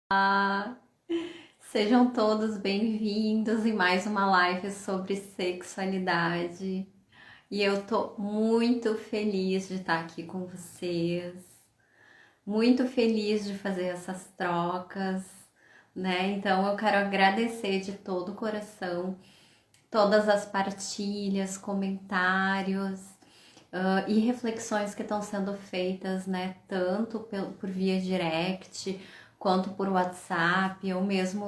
Olá! Sejam todos bem-vindos em mais uma live sobre sexualidade. E eu tô muito feliz de estar aqui com vocês, muito feliz de fazer essas trocas, né? Então eu quero agradecer de todo o coração todas as partilhas, comentários, e reflexões que estão sendo feitas, né, tanto por via direct, quanto por WhatsApp, ou mesmo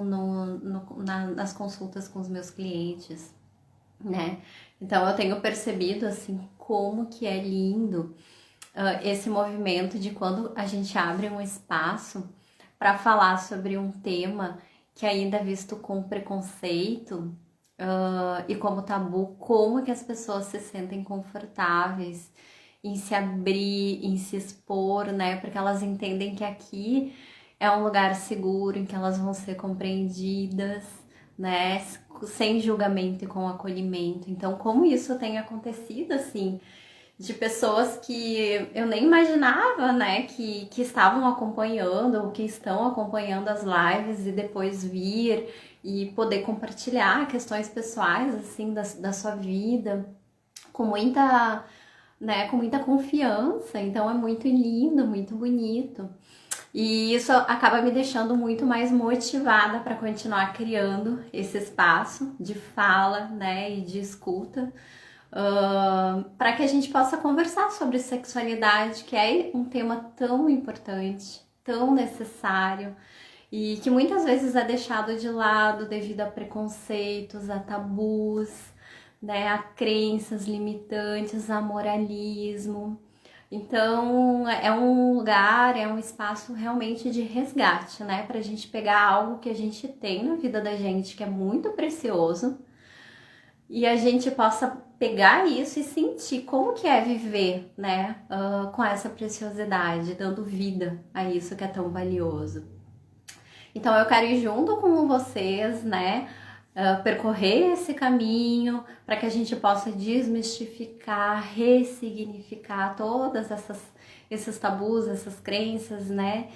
nas consultas com os meus clientes, né? Então eu tenho percebido, assim, como que é lindo esse movimento de quando a gente abre um espaço para falar sobre um tema que ainda é visto com preconceito, e como tabu, como que as pessoas se sentem confortáveis em se abrir, em se expor, né? Porque elas entendem que aqui é um lugar seguro, em que elas vão ser compreendidas, né? Sem julgamento e com acolhimento. Então, como isso tem acontecido, assim, de pessoas que eu nem imaginava, né, que estavam acompanhando ou que estão acompanhando as lives e depois vir e poder compartilhar questões pessoais, assim, da sua vida com muita, né, com muita confiança. Então é muito lindo, muito bonito. E isso acaba me deixando muito mais motivada para continuar criando esse espaço de fala, né, e de escuta, para que a gente possa conversar sobre sexualidade, que é um tema tão importante, tão necessário e que muitas vezes é deixado de lado devido a preconceitos, a tabus, né, a crenças limitantes, a moralismo. Então é um lugar, é um espaço realmente de resgate, né, para a gente pegar algo que a gente tem na vida da gente que é muito precioso e a gente possa pegar isso e sentir como que é viver, né, com essa preciosidade, dando vida a isso que é tão valioso. Então eu quero ir junto com vocês, né, percorrer esse caminho para que a gente possa desmistificar, ressignificar todas esses tabus, essas crenças, né,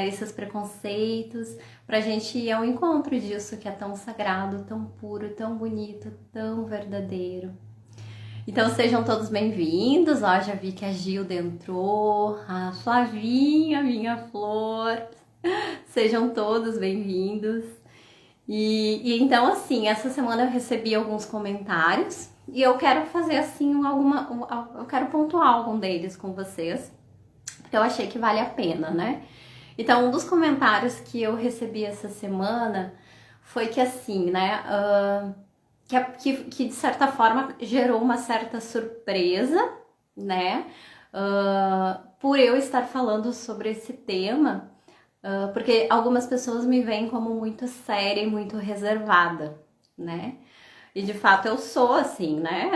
esses preconceitos, para a gente ir ao encontro disso que é tão sagrado, tão puro, tão bonito, tão verdadeiro. Então sejam todos bem-vindos. Ó, já vi que a Gilda entrou, a Flavinha, minha flor. Sejam todos bem-vindos. E então, assim, essa semana eu recebi alguns comentários e eu quero fazer, assim, eu quero pontuar algum deles com vocês, porque eu achei que vale a pena, né? Então, um dos comentários que eu recebi essa semana foi que, assim, né, que de certa forma gerou uma certa surpresa, né, por eu estar falando sobre esse tema. Porque algumas pessoas me veem como muito séria e muito reservada, né? E de fato eu sou assim, né?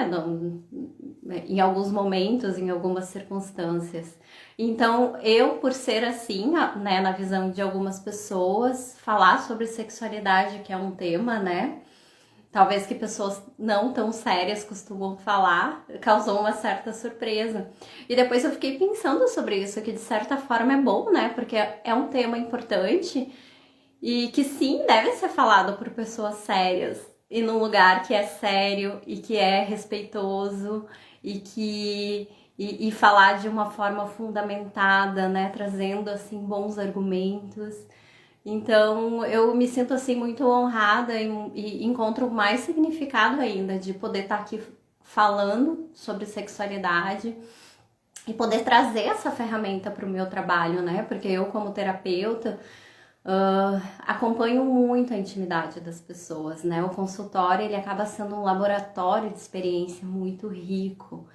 Em alguns momentos, em algumas circunstâncias. Então, eu, por ser assim, né, na visão de algumas pessoas, falar sobre sexualidade, que é um tema, né? Talvez que pessoas não tão sérias costumam falar, causou uma certa surpresa. E depois eu fiquei pensando sobre isso, que de certa forma é bom, né? Porque é um tema importante e que sim, deve ser falado por pessoas sérias e num lugar que é sério e que é respeitoso e falar de uma forma fundamentada, né? Trazendo assim bons argumentos. Então eu me sinto assim muito honrada e encontro mais significado ainda de poder estar aqui falando sobre sexualidade e poder trazer essa ferramenta para o meu trabalho, né? Porque eu, como terapeuta, acompanho muito a intimidade das pessoas, né? O consultório ele acaba sendo um laboratório de experiência muito rico,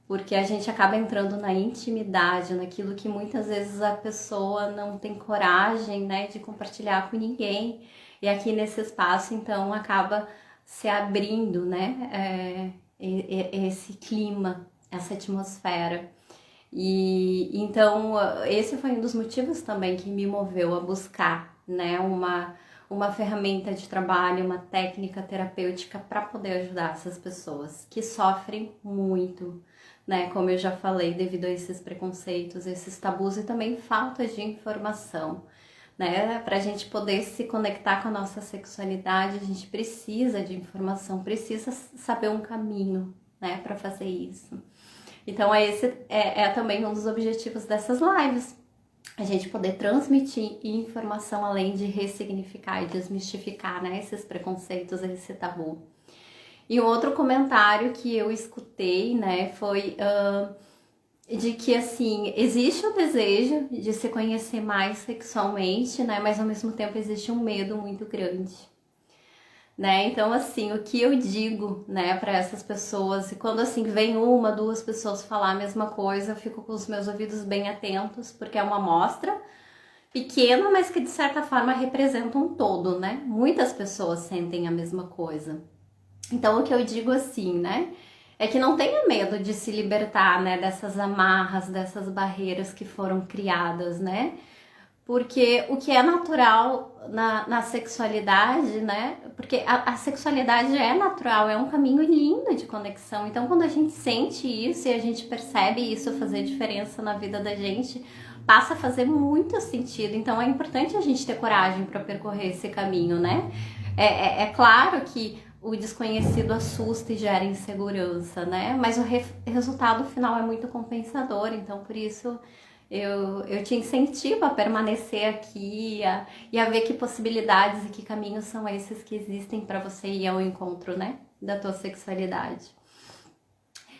porque a gente acaba entrando na intimidade, naquilo que muitas vezes a pessoa não tem coragem, né, de compartilhar com ninguém. E aqui nesse espaço, então, acaba se abrindo, né, esse clima, essa atmosfera. E então, esse foi um dos motivos também que me moveu a buscar, né, uma ferramenta de trabalho, uma técnica terapêutica para poder ajudar essas pessoas que sofrem muito, né? Como eu já falei, devido a esses preconceitos, esses tabus e também falta de informação, né? Para a gente poder se conectar com a nossa sexualidade, a gente precisa de informação, precisa saber um caminho, né, para fazer isso. Então, esse é também um dos objetivos dessas lives. A gente poder transmitir informação além de ressignificar e desmistificar, né, esses preconceitos, esse tabu. E um outro comentário que eu escutei, né, foi de que, assim, existe o desejo de se conhecer mais sexualmente, né, mas ao mesmo tempo existe um medo muito grande. Né? Então, assim, o que eu digo, né, para essas pessoas, e quando assim vem uma, duas pessoas falar a mesma coisa, eu fico com os meus ouvidos bem atentos, porque é uma amostra pequena, mas que de certa forma representa um todo, né? Muitas pessoas sentem a mesma coisa. Então, o que eu digo assim, né, é que não tenha medo de se libertar, né, dessas amarras, dessas barreiras que foram criadas, né? Porque o que é natural na sexualidade, né? Porque a sexualidade é natural, é um caminho lindo de conexão. Então, quando a gente sente isso e a gente percebe isso fazer diferença na vida da gente, passa a fazer muito sentido. Então, é importante a gente ter coragem para percorrer esse caminho, né? É claro que o desconhecido assusta e gera insegurança, né? Mas o resultado final é muito compensador. Então, por isso eu te incentivo a permanecer aqui e a ver que possibilidades e que caminhos são esses que existem para você ir ao encontro, né, da tua sexualidade.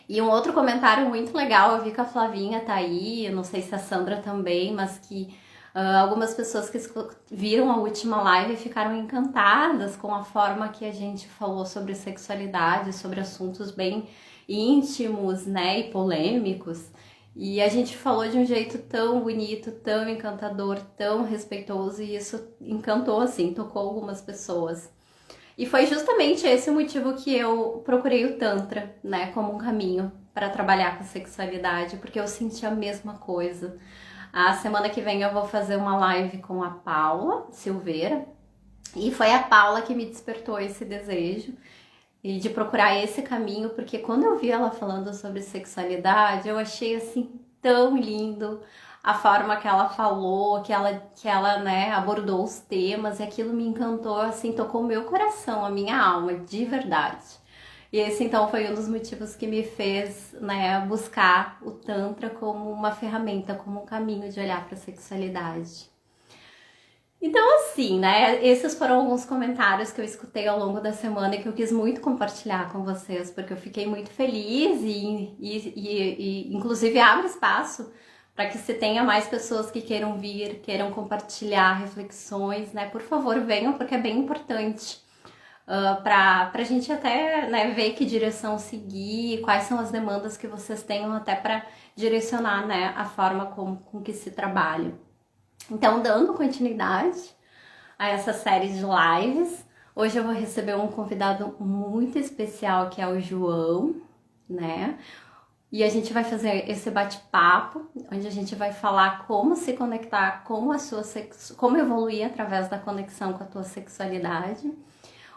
E um outro comentário muito legal, eu vi que a Flavinha tá aí, eu não sei se a Sandra também, mas que algumas pessoas que viram a última live ficaram encantadas com a forma que a gente falou sobre sexualidade, sobre assuntos bem íntimos, né, e polêmicos. E a gente falou de um jeito tão bonito, tão encantador, tão respeitoso, e isso encantou, assim, tocou algumas pessoas. E foi justamente esse o motivo que eu procurei o Tantra, né, como um caminho para trabalhar com a sexualidade, porque eu senti a mesma coisa. A semana que vem eu vou fazer uma live com a Paula Silveira, e foi a Paula que me despertou esse desejo e de procurar esse caminho, porque quando eu vi ela falando sobre sexualidade, eu achei assim tão lindo a forma que ela falou, que ela, né, abordou os temas, e aquilo me encantou, assim, tocou o meu coração, a minha alma, de verdade. E esse então foi um dos motivos que me fez, né, buscar o Tantra como uma ferramenta, como um caminho de olhar para a sexualidade. Então, assim, né, esses foram alguns comentários que eu escutei ao longo da semana e que eu quis muito compartilhar com vocês, porque eu fiquei muito feliz e inclusive abre espaço para que se tenha mais pessoas que queiram vir, queiram compartilhar reflexões, né, por favor, venham, porque é bem importante para a gente até, né, ver que direção seguir, quais são as demandas que vocês tenham até para direcionar, né, a forma com que se trabalha. Então, dando continuidade a essa série de lives, hoje eu vou receber um convidado muito especial, que é o João, né? E a gente vai fazer esse bate-papo, onde a gente vai falar como se conectar com a sua como evoluir através da conexão com a tua sexualidade.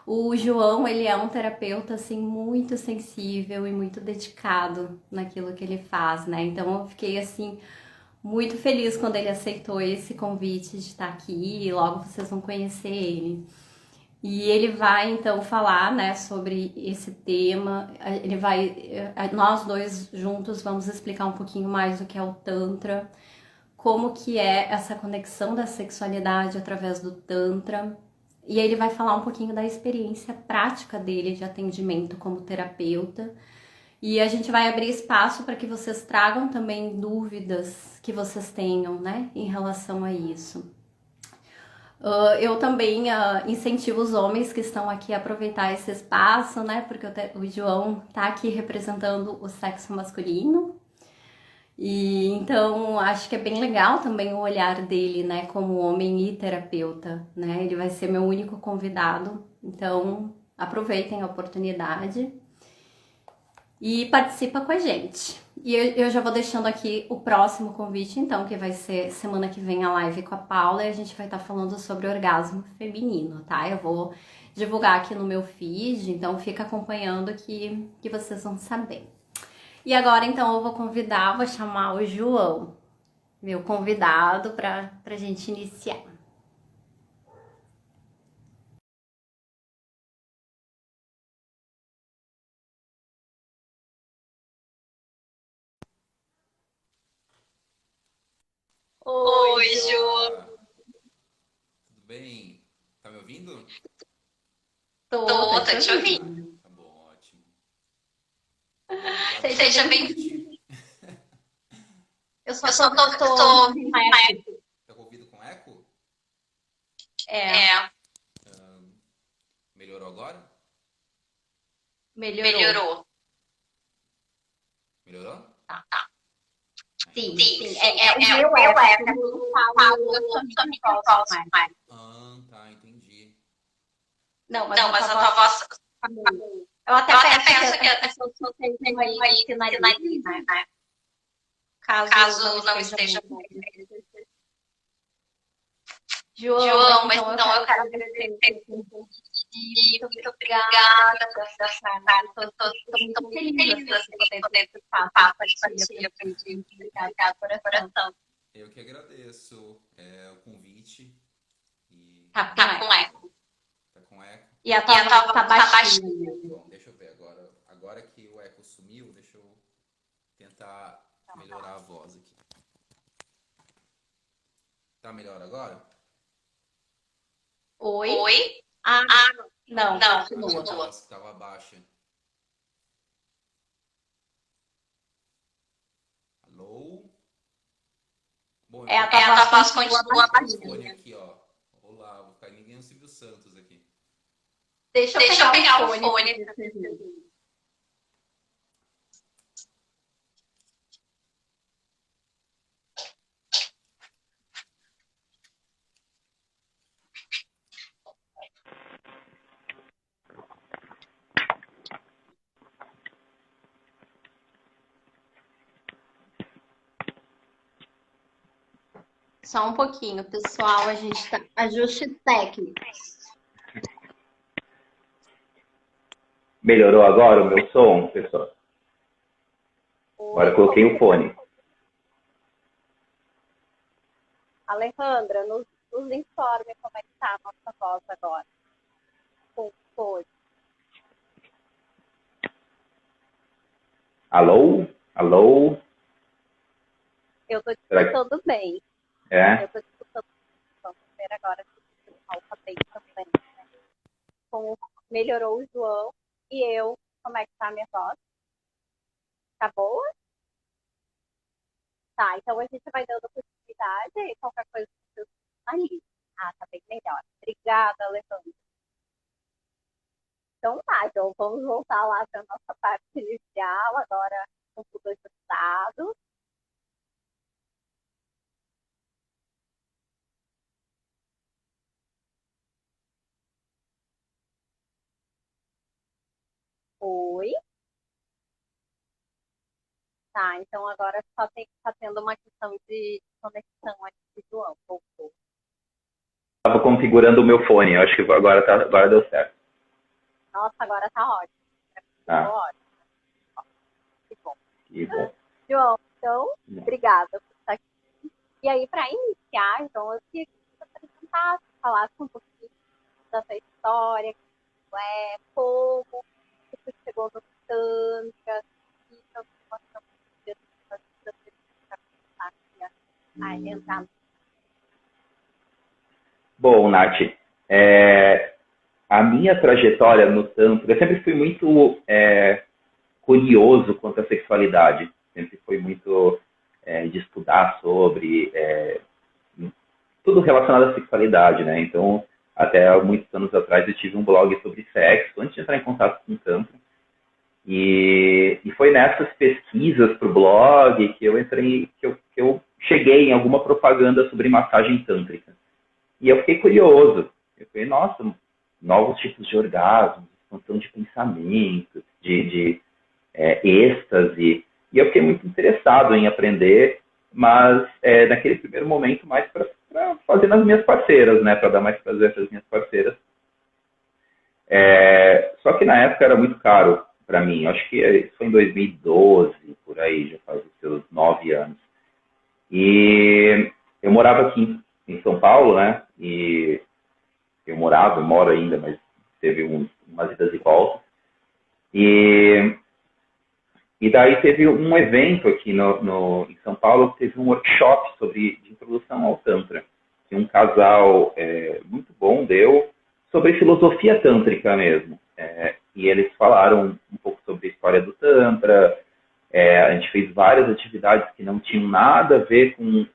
O João, ele é um terapeuta, assim, muito sensível e muito dedicado naquilo que ele faz, né? Então, eu fiquei, assim, muito feliz quando ele aceitou esse convite de estar aqui, e logo vocês vão conhecer ele. E ele vai então falar, né, sobre esse tema. Nós dois juntos vamos explicar um pouquinho mais o que é o Tantra, como que é essa conexão da sexualidade através do Tantra. E aí ele vai falar um pouquinho da experiência prática dele de atendimento como terapeuta. E a gente vai abrir espaço para que vocês tragam também dúvidas que vocês tenham, né, em relação a isso. Eu também incentivo os homens que estão aqui a aproveitar esse espaço, né, porque o João tá aqui representando o sexo masculino. E então acho que é bem legal também o olhar dele, né, como homem e terapeuta, né? Ele vai ser meu único convidado. Então, aproveitem a oportunidade e participa com a gente. E eu já vou deixando aqui o próximo convite, então, que vai ser semana que vem a live com a Paula, e a gente vai estar falando sobre orgasmo feminino, tá? Eu vou divulgar aqui no meu feed, então fica acompanhando que vocês vão saber. E agora, então, eu vou chamar o João, meu convidado, pra gente iniciar. Oi, Oi, Ju. Ju. Tudo bem? Tá me ouvindo? Tô Tô te te ouvindo. ouvindo. Tá bom, ótimo. Boa Seja Seja bem. noite. Eu só Eu tô, só tô, tô eu ouvindo tô com com eco. eco. Tá com ouvido com eco? É, É. Melhorou agora? melhorou. Melhorou. Melhorou? Tá. Então Sim, tá. sim. Sim, O é meu o meu eco, eco. quando eu Eu falo, falo, eu eu só também me não posso posso mais. mais. Ah, tá, entendi. Não, mas Não, a mas tua a tua voz voz. tá boa. Eu até Eu até peço que penso que as as pessoas pessoas estejam estejam aí aí sinalizem, sinalizem, né? né? Caso não Caso não esteja esteja bom. bom. João, mas João, mas então eu então quero eu quero agradecer agradecer por por convite. convite. Muito Muito obrigada obrigada por por conversar. conversar. Estou muito Estou muito feliz feliz assim, de assim, de poder poder participar dessa participar dessa partilha partilha contigo. contigo. Muito obrigada Obrigada de de coração. coração. Eu que agradeço o convite e Tá com tá com eco. eco. Tá com eco? E a E tua a voz tua tá voz tá baixinha baixinha. mesmo. Bom, deixa eu ver agora. Agora que o eco sumiu, deixa eu tentar melhorar a voz aqui. Tá melhor agora? Oi? Oi? Ah, Ah, não, não, a minha continua. voz estava baixa. Alô? Bom, É, a tua É, a voz tua voz continua continua baixinha. baixinha. Fone aqui, ó. Olá, vou ficar ninguém no Silvio Santos aqui. Deixa eu Deixa eu pegar o pegar o fone pra fone ver pra se ver se eu ajuda. vi. Só um pouquinho, pessoal. A gente tá. Ajuste técnico. Melhorou agora o meu som, pessoal? Agora eu Oi, coloquei o fone. Alejandra, nos informe como é que tá a nossa voz agora. Com fone. Alô? Alô? Eu tô te Será que escutando bem. é? Eu tô te escutando bem. Vamos ver agora se o pessoal tá bem também. Melhorou o João e eu. Como é que tá a minha voz? Tá boa? Tá, então a gente vai dando continuidade e qualquer coisa que você ali. Ah, tá bem melhor. Obrigada, Alejandra. Então tá, então vamos voltar lá para a nossa parte inicial, agora com tudo ajustado. Oi. Tá, então agora só tá tendo uma questão de conexão aqui do João. Voltou. Estava configurando o meu fone. Eu acho que agora deu certo. Nossa, agora tá ótimo. Ficou Ah, ótimo. Que bom. que bom. João, então, obrigada por estar aqui. E aí, para iniciar, então, eu queria que você apresentasse, falasse um pouquinho da sua história, como é, como você chegou no Tantra, e então, você a entrar. Bom, Nath, é, a minha trajetória no Tantra, eu sempre fui muito curioso quanto à sexualidade. Sempre fui muito de estudar sobre tudo relacionado à sexualidade, né? Então, até há muitos anos atrás eu tive um blog sobre sexo, antes de entrar em contato com o Tantra. E foi nessas pesquisas para o blog que eu entrei, que eu cheguei em alguma propaganda sobre massagem tântrica. E eu fiquei curioso. Eu falei, nossa, novos tipos de orgasmos, expansão de pensamento, de êxtase. E eu fiquei muito interessado em aprender, mas naquele primeiro momento mais para fazer nas minhas parceiras, né? Para dar mais prazer para as minhas parceiras. Só que na época era muito caro para mim. Acho que isso foi em 2012, por aí, já faz os seus 9 anos. E eu morava aqui em São Paulo, né? E eu moro ainda, mas teve umas idas e voltas. E E daí teve um evento aqui em São Paulo, que teve um workshop de introdução ao Tantra, que um casal muito bom deu, sobre filosofia tântrica mesmo. E eles falaram um pouco sobre a história do Tantra. A gente fez várias atividades que não tinham nada a ver com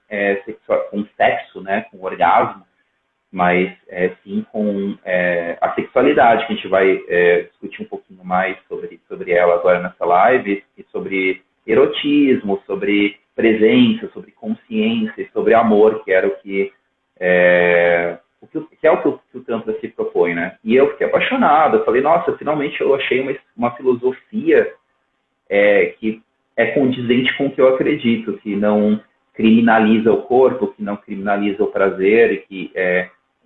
sexo, né, com orgasmo, mas sim com a sexualidade, que a gente vai discutir um pouquinho mais sobre ela agora nessa live, e sobre erotismo, sobre presença, sobre consciência, sobre amor, que era o que é o que o Tantra se propõe, né? E eu fiquei apaixonado, eu falei, nossa, finalmente eu achei uma filosofia que é condizente com o que eu acredito, que não criminaliza o corpo, que não criminaliza o prazer, e que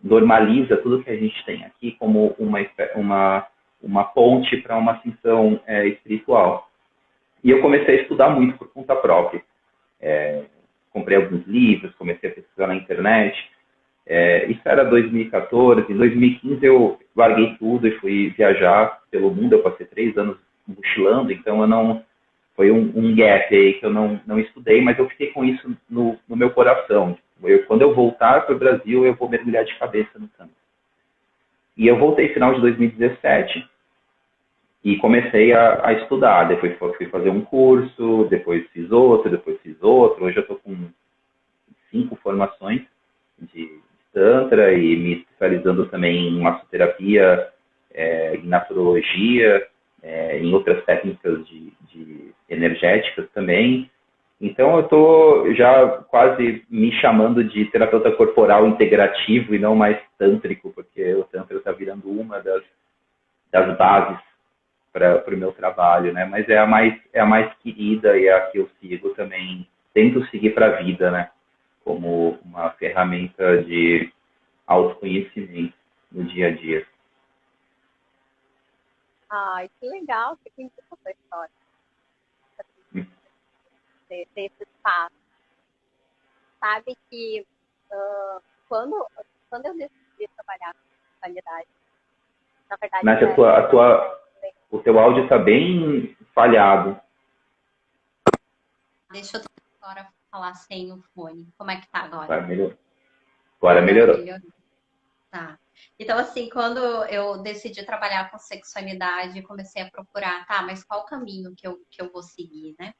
normaliza tudo que a gente tem aqui como uma ponte para uma ascensão espiritual. E eu comecei a estudar muito por conta própria. Comprei alguns livros, comecei a pesquisar na internet. Isso era 2014. Em 2015 eu larguei tudo e fui viajar pelo mundo. Eu passei 3 anos mochilando, então eu não... Foi um gap aí que eu não estudei, mas eu fiquei com isso no meu coração. Quando eu voltar para o Brasil, eu vou mergulhar de cabeça no Tantra. E eu voltei no final de 2017 e comecei a estudar. Depois fui fazer um curso, depois fiz outro. Hoje eu estou com 5 formações de Tantra e me especializando também em massoterapia, em naturologia, em outras técnicas de energéticas também. Então eu estou já quase me chamando de terapeuta corporal integrativo e não mais tântrico, porque o Tantra está virando uma das bases para o meu trabalho, né? Mas é a mais querida e é a que eu sigo também, tento seguir para a vida, né? Como uma ferramenta de autoconhecimento no dia a dia. Ai, que legal, que bonita essa história. Desse espaço. Sabe que quando eu decidi trabalhar com qualidade, na verdade... Nath, o teu áudio está bem falhado. Deixa eu agora falar sem o fone. Como é que tá agora? Agora melhorou. Tá. Então, assim, quando eu decidi trabalhar com sexualidade, comecei a procurar, mas qual o caminho que eu vou seguir, né?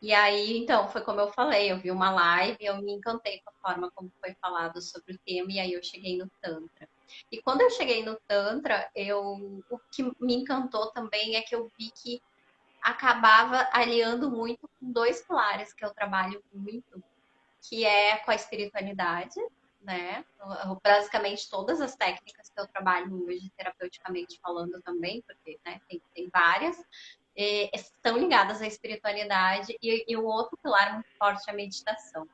E aí, então, foi como eu falei, eu vi uma live, eu me encantei com a forma como foi falado sobre o tema, e aí eu cheguei no Tantra. E quando eu cheguei no Tantra, o que me encantou também é que eu vi que acabava aliando muito com 2 pilares que eu trabalho muito, que é com a espiritualidade, né? Basicamente, todas as técnicas que eu trabalho hoje, terapeuticamente falando também, porque né, tem várias, estão ligadas à espiritualidade, e o outro pilar muito forte é a meditação.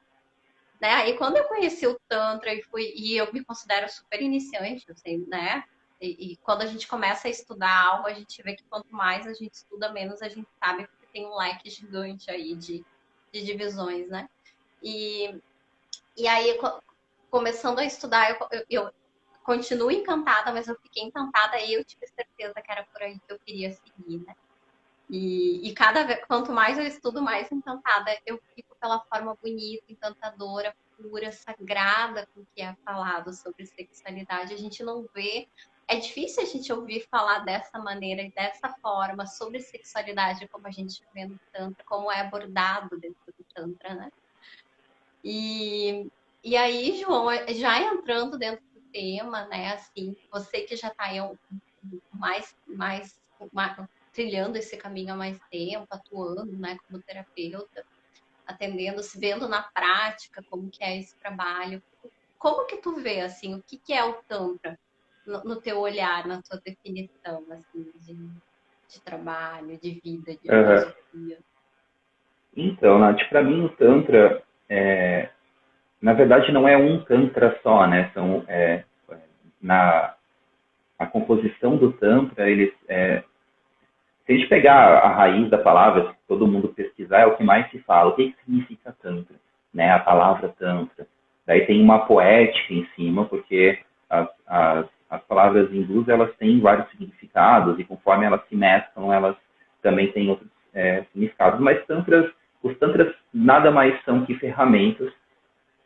Né? Aí quando eu conheci o Tantra e eu me considero super iniciante, assim, né? E quando a gente começa a estudar algo, a gente vê que quanto mais a gente estuda, menos a gente sabe, porque tem um leque gigante aí de divisões, né? E aí, começando a estudar, eu continuo encantada, mas eu fiquei encantada e eu tive certeza que era por aí que eu queria seguir, né? E cada vez, quanto mais eu estudo, mais encantada eu fico pela forma bonita, encantadora, pura, sagrada com que é falado sobre sexualidade. A gente não vê, é difícil a gente ouvir falar dessa maneira e dessa forma sobre sexualidade como a gente vê no Tantra, como é abordado dentro do Tantra, né? E aí, João, já entrando dentro do tema, né, assim, você que já está aí trilhando esse caminho há mais tempo, atuando, né, como terapeuta, atendendo, se vendo na prática como que é esse trabalho. Como que tu vê, assim, o que é o Tantra no teu olhar, na tua definição, assim, de trabalho, de vida, de filosofia? Então, Nath, para mim o Tantra, na verdade, não é um Tantra só, né? A composição do Tantra, se a gente pegar a raiz da palavra, se todo mundo pesquisar, é o que mais se fala. O que significa Tantra? Né? A palavra Tantra. Daí tem uma poética em cima, porque as palavras hindus, elas têm vários significados, e conforme elas se mesclam, elas também têm outros significados, mas os tantras nada mais são que ferramentas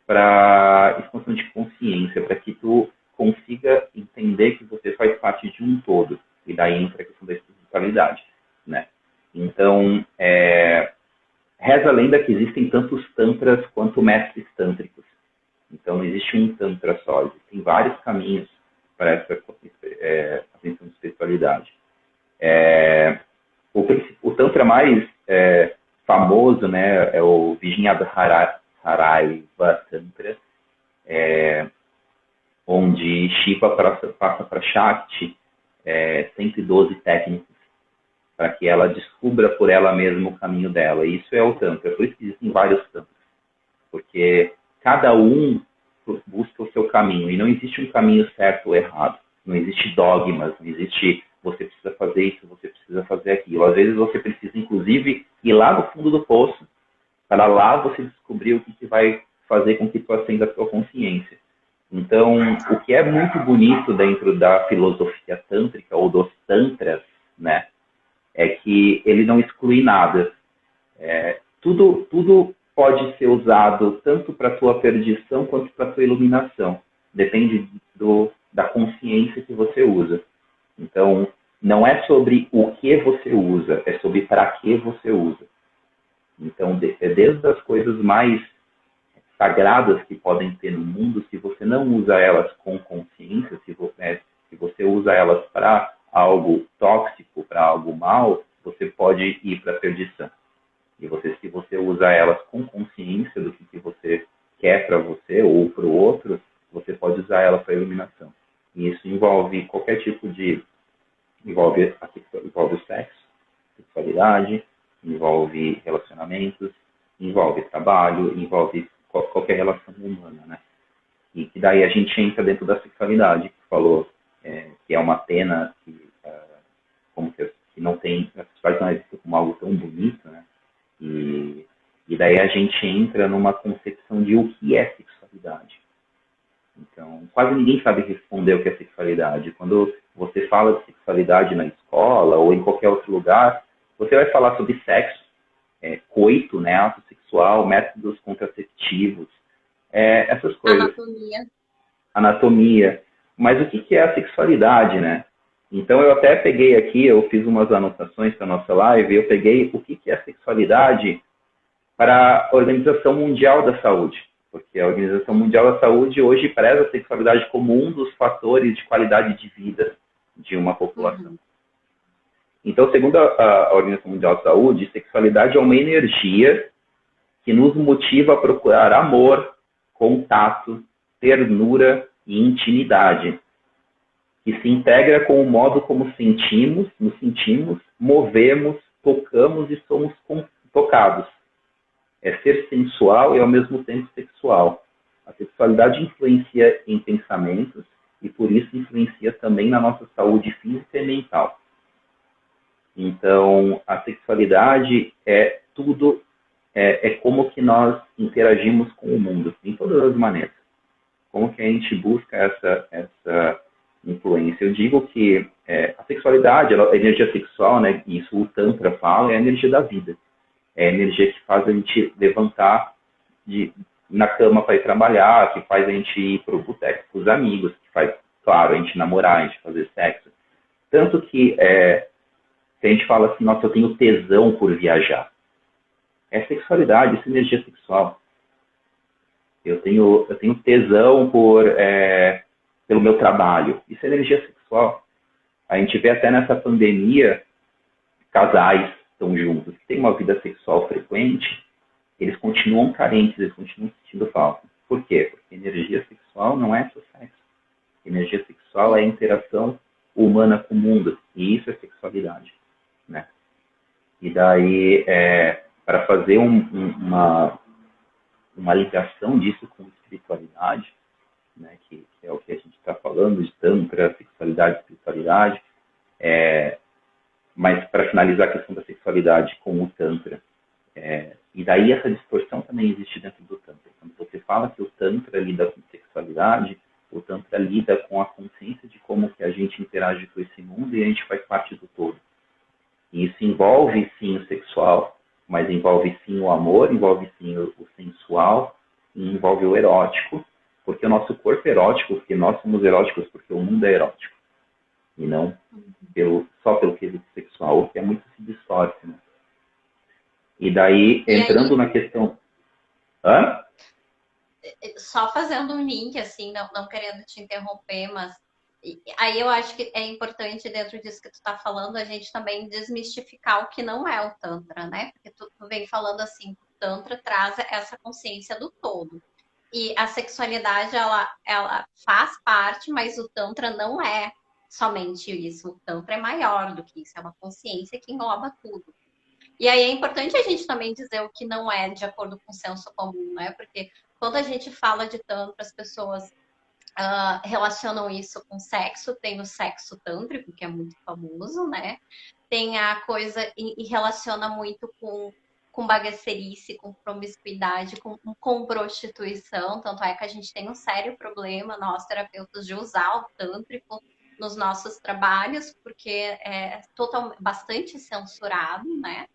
para expansão de consciência, para que tu consiga entender que você faz parte de um todo. E daí entra a questão da espiritualidade, né? Então, reza a lenda que existem tantos tantras quanto mestres tântricos. Então, não existe um tantra só, existem vários caminhos para essa ascensão de espiritualidade. O tantra mais famoso, né, é o Vijnadharaiva Tantra, onde Shiva passa para Shakti 112 técnicas para que ela descubra por ela mesma o caminho dela. E isso é o Tantra. Por isso que existem vários Tantras. Porque cada um busca o seu caminho. E não existe um caminho certo ou errado. Não existe dogmas. Não existe você precisa fazer isso, você precisa fazer aquilo. Às vezes você precisa, inclusive, ir lá no fundo do poço para lá você descobrir o que vai fazer com que tu acenda a tua consciência. Então, o que é muito bonito dentro da filosofia tântrica ou dos tantras, né, é que ele não exclui nada. Tudo pode ser usado tanto para a tua perdição quanto para a tua iluminação. Depende da consciência que você usa. Então, não é sobre o que você usa, é sobre para que você usa. Então, desde as coisas mais sagradas que podem ter no mundo, se você não usa elas com consciência, se você usa elas para algo tóxico, para algo mal, você pode ir para a perdição. E se você usa elas com consciência do que você quer para você ou para o outro, você pode usar ela para a iluminação. E isso envolve qualquer tipo de... Envolve o sexo, sexualidade, envolve relacionamentos, envolve trabalho, envolve qualquer relação humana, né? E que daí a gente entra dentro da sexualidade, que falou que é uma pena que não tem, a sexualidade não é vista como algo tão bonito, né? E daí a gente entra numa concepção de o que é sexualidade. Então, quase ninguém sabe responder o que é sexualidade. Quando você fala de sexualidade na escola ou em qualquer outro lugar, você vai falar sobre sexo, coito, né, ato sexual, métodos contraceptivos, essas coisas. Anatomia. Mas o que é a sexualidade, né? Então, eu até peguei aqui, eu fiz umas anotações para a nossa live, eu peguei o que é a sexualidade para a Organização Mundial da Saúde. Porque a Organização Mundial da Saúde hoje preza a sexualidade como um dos fatores de qualidade de vida de uma população. Então, segundo a Organização Mundial da Saúde, sexualidade é uma energia que nos motiva a procurar amor, contato, ternura e intimidade, que se integra com o modo como nos sentimos, movemos, tocamos e somos tocados. É ser sensual e ao mesmo tempo sexual. A sexualidade influencia em pensamentos e por isso influencia também na nossa saúde física e mental. Então, a sexualidade é tudo, é como que nós interagimos com o mundo, em todas as maneiras. Como que a gente busca essa influência. Eu digo que a sexualidade, a energia sexual, né, isso o Tantra fala, é a energia da vida. É a energia que faz a gente levantar na cama para ir trabalhar, que faz a gente ir para o boteco com os amigos, que faz, claro, a gente namorar, a gente fazer sexo. Tanto que se a gente fala assim, nossa, eu tenho tesão por viajar. É sexualidade, isso é energia sexual. Eu tenho tesão pelo meu trabalho. Isso é energia sexual. A gente vê até nessa pandemia, casais estão juntos, que têm uma vida sexual frequente, eles continuam carentes, eles continuam sentindo falta. Por quê? Porque energia sexual não é só sexo. Energia sexual é a interação humana com o mundo. E isso é sexualidade, né? E daí, para fazer uma ligação disso com espiritualidade, né, que é o que a gente está falando, de tantra, sexualidade, espiritualidade, mas para finalizar a questão da sexualidade com o tantra, e daí essa distorção também existe dentro do tantra. Quando você fala que o tantra lida com sexualidade, o tantra lida com a consciência de como que a gente interage com esse mundo e a gente faz parte do todo. E isso envolve, sim, o sexual, mas envolve, sim, o amor, envolve, sim, o sensual, e envolve o erótico, porque o nosso corpo é erótico, porque nós somos eróticos, porque o mundo é erótico, e não só pelo quesito sexual, o que é muito se distorce, né? E daí, E entrando aí, na questão... Hã? só fazendo um link, assim, não querendo te interromper, mas aí eu acho que é importante, dentro disso que tu tá falando, a gente também desmistificar o que não é o Tantra, né? Porque tu vem falando assim, o Tantra traz essa consciência do todo. E a sexualidade, ela faz parte, mas o Tantra não é somente isso. O Tantra é maior do que isso, é uma consciência que engloba tudo. E aí é importante a gente também dizer o que não é de acordo com o senso comum, né? Porque quando a gente fala de Tantra, as pessoas relacionam isso com sexo, tem o sexo tântrico, que é muito famoso, né? Tem a coisa e relaciona muito com bagacerice, com promiscuidade, com prostituição. Tanto é que a gente tem um sério problema, nós terapeutas, de usar o tântrico nos nossos trabalhos, porque é bastante censurado, né?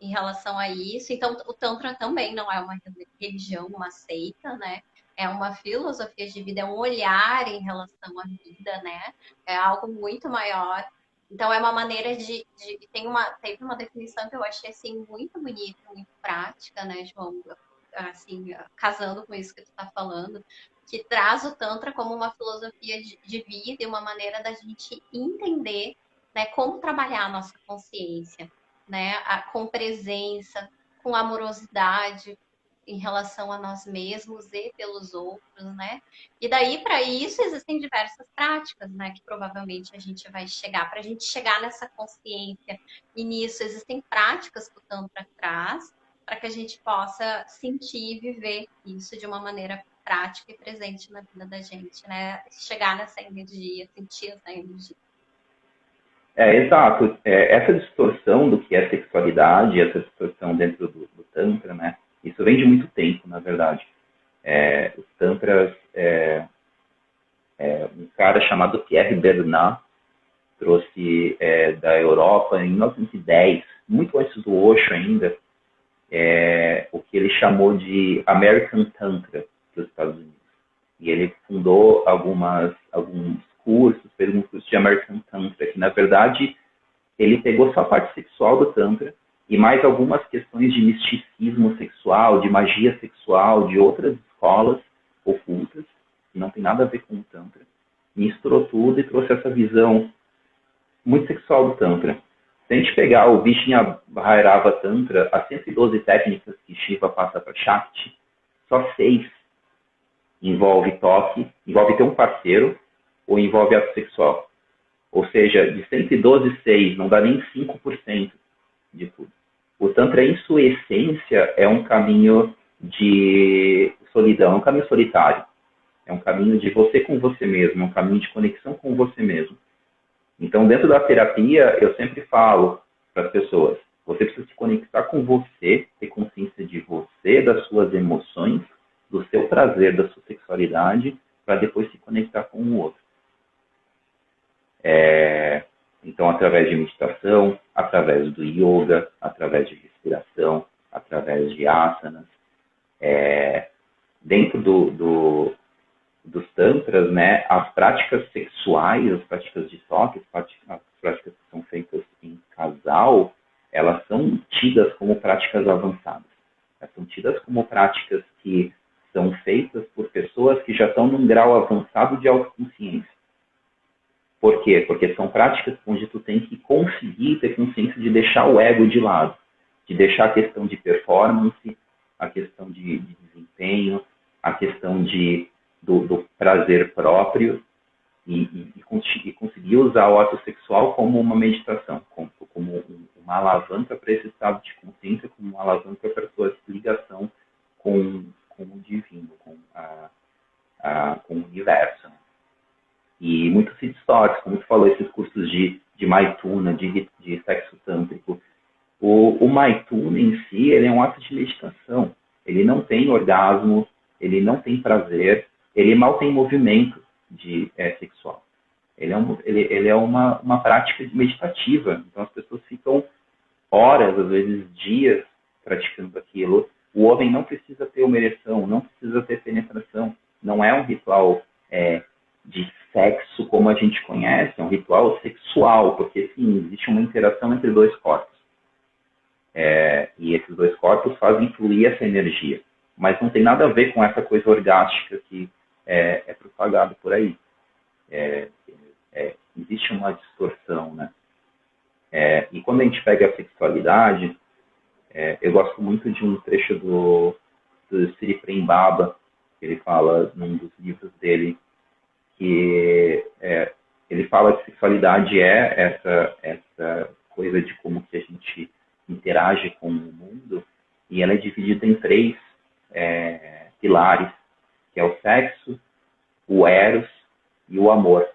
Em relação a isso. Então, o Tantra também não é uma religião, uma seita, né? É uma filosofia de vida, é um olhar em relação à vida, né? É algo muito maior. Então, é uma maneira teve uma definição que eu achei, assim, muito bonita, muito prática, né, João? Assim, casando com isso que tu tá falando, que traz o Tantra como uma filosofia de vida e uma maneira da gente entender, né, como trabalhar a nossa consciência, né, com presença, com amorosidade em relação a nós mesmos e pelos outros, né? E daí, para isso, existem diversas práticas, né? Que provavelmente a gente vai chegar. Para a gente chegar nessa consciência e nisso, existem práticas que o Tantra traz para que a gente possa sentir e viver isso de uma maneira prática e presente na vida da gente, né? Chegar nessa energia, sentir essa energia. Exato. Essa distorção do que é sexualidade, essa distorção dentro do Tantra, né? Isso vem de muito tempo, na verdade. Os Tantras, um cara chamado Pierre Bernard trouxe da Europa em 1910, muito antes do Osho ainda, o que ele chamou de American Tantra dos Estados Unidos. E ele fundou alguns cursos, fez um curso de American Tantra, que na verdade ele pegou só a parte sexual do Tantra e mais algumas questões de misticismo sexual, de magia sexual, de outras escolas ocultas, que não tem nada a ver com o Tantra. Misturou tudo e trouxe essa visão muito sexual do Tantra. Se a gente pegar o Vishnaya Bhairava Tantra, as 112 técnicas que Shiva passa para Shakti, só 6 envolve toque, envolve ter um parceiro ou envolve ato sexual. Ou seja, de 112, 6 não dá nem 5% de tudo. O Tantra, em sua essência, é um caminho de solidão, é um caminho solitário. É um caminho de você com você mesmo, é um caminho de conexão com você mesmo. Então, dentro da terapia, eu sempre falo para as pessoas, você precisa se conectar com você, ter consciência de você, das suas emoções, do seu prazer, da sua sexualidade, para depois se conectar com o outro. Então, através de meditação, através do yoga, através de respiração, através de asanas. Dentro dos tantras, né, as práticas sexuais, as práticas de toque, as práticas que são feitas em casal, elas são tidas como práticas avançadas. Elas são tidas como práticas que são feitas por pessoas que já estão num grau avançado de autoconsciência. Por quê? Porque são práticas onde tu tem que conseguir ter consciência de deixar o ego de lado, de deixar a questão de performance, a questão de desempenho, a questão do prazer próprio e conseguir usar o ato sexual como uma meditação, como uma alavanca para esse estado de consciência, como uma alavanca para a sua ligação com o divino, com o universo. E muito se distorce, como tu falou, esses cursos de Maituna, de sexo tântrico. O Maituna em si, ele é um ato de meditação. Ele não tem orgasmo, ele não tem prazer, ele mal tem movimento sexual. Ele é uma prática meditativa. Então as pessoas ficam horas, às vezes dias, praticando aquilo. O homem não precisa ter uma ereção, não precisa ter penetração. Não é um ritual de sexo como a gente conhece, é um ritual sexual, porque sim, existe uma interação entre dois corpos. E esses dois corpos fazem fluir essa energia. Mas não tem nada a ver com essa coisa orgástica que é propagada por aí. Existe uma distorção, né? E quando a gente pega a sexualidade, eu gosto muito de um trecho do Sri Prembaba, que ele fala num dos livros dele, que ele fala que sexualidade é essa coisa de como que a gente interage com o mundo, e ela é dividida em 3 pilares, que é o sexo, o eros e o amor.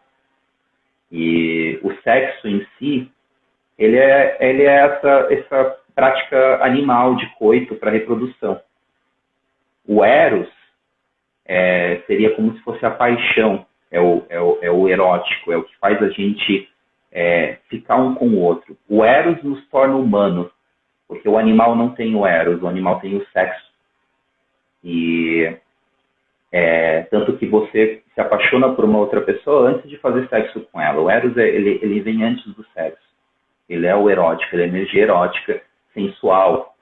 E o sexo em si, ele é essa prática animal de coito para reprodução. O eros seria como se fosse a paixão, é o erótico, é o que faz a gente ficar um com o outro. O eros nos torna humanos, porque o animal não tem o eros, o animal tem o sexo. E tanto que você se apaixona por uma outra pessoa antes de fazer sexo com ela. O eros ele vem antes do sexo. Ele é o erótico, ele é a energia erótica, sensual.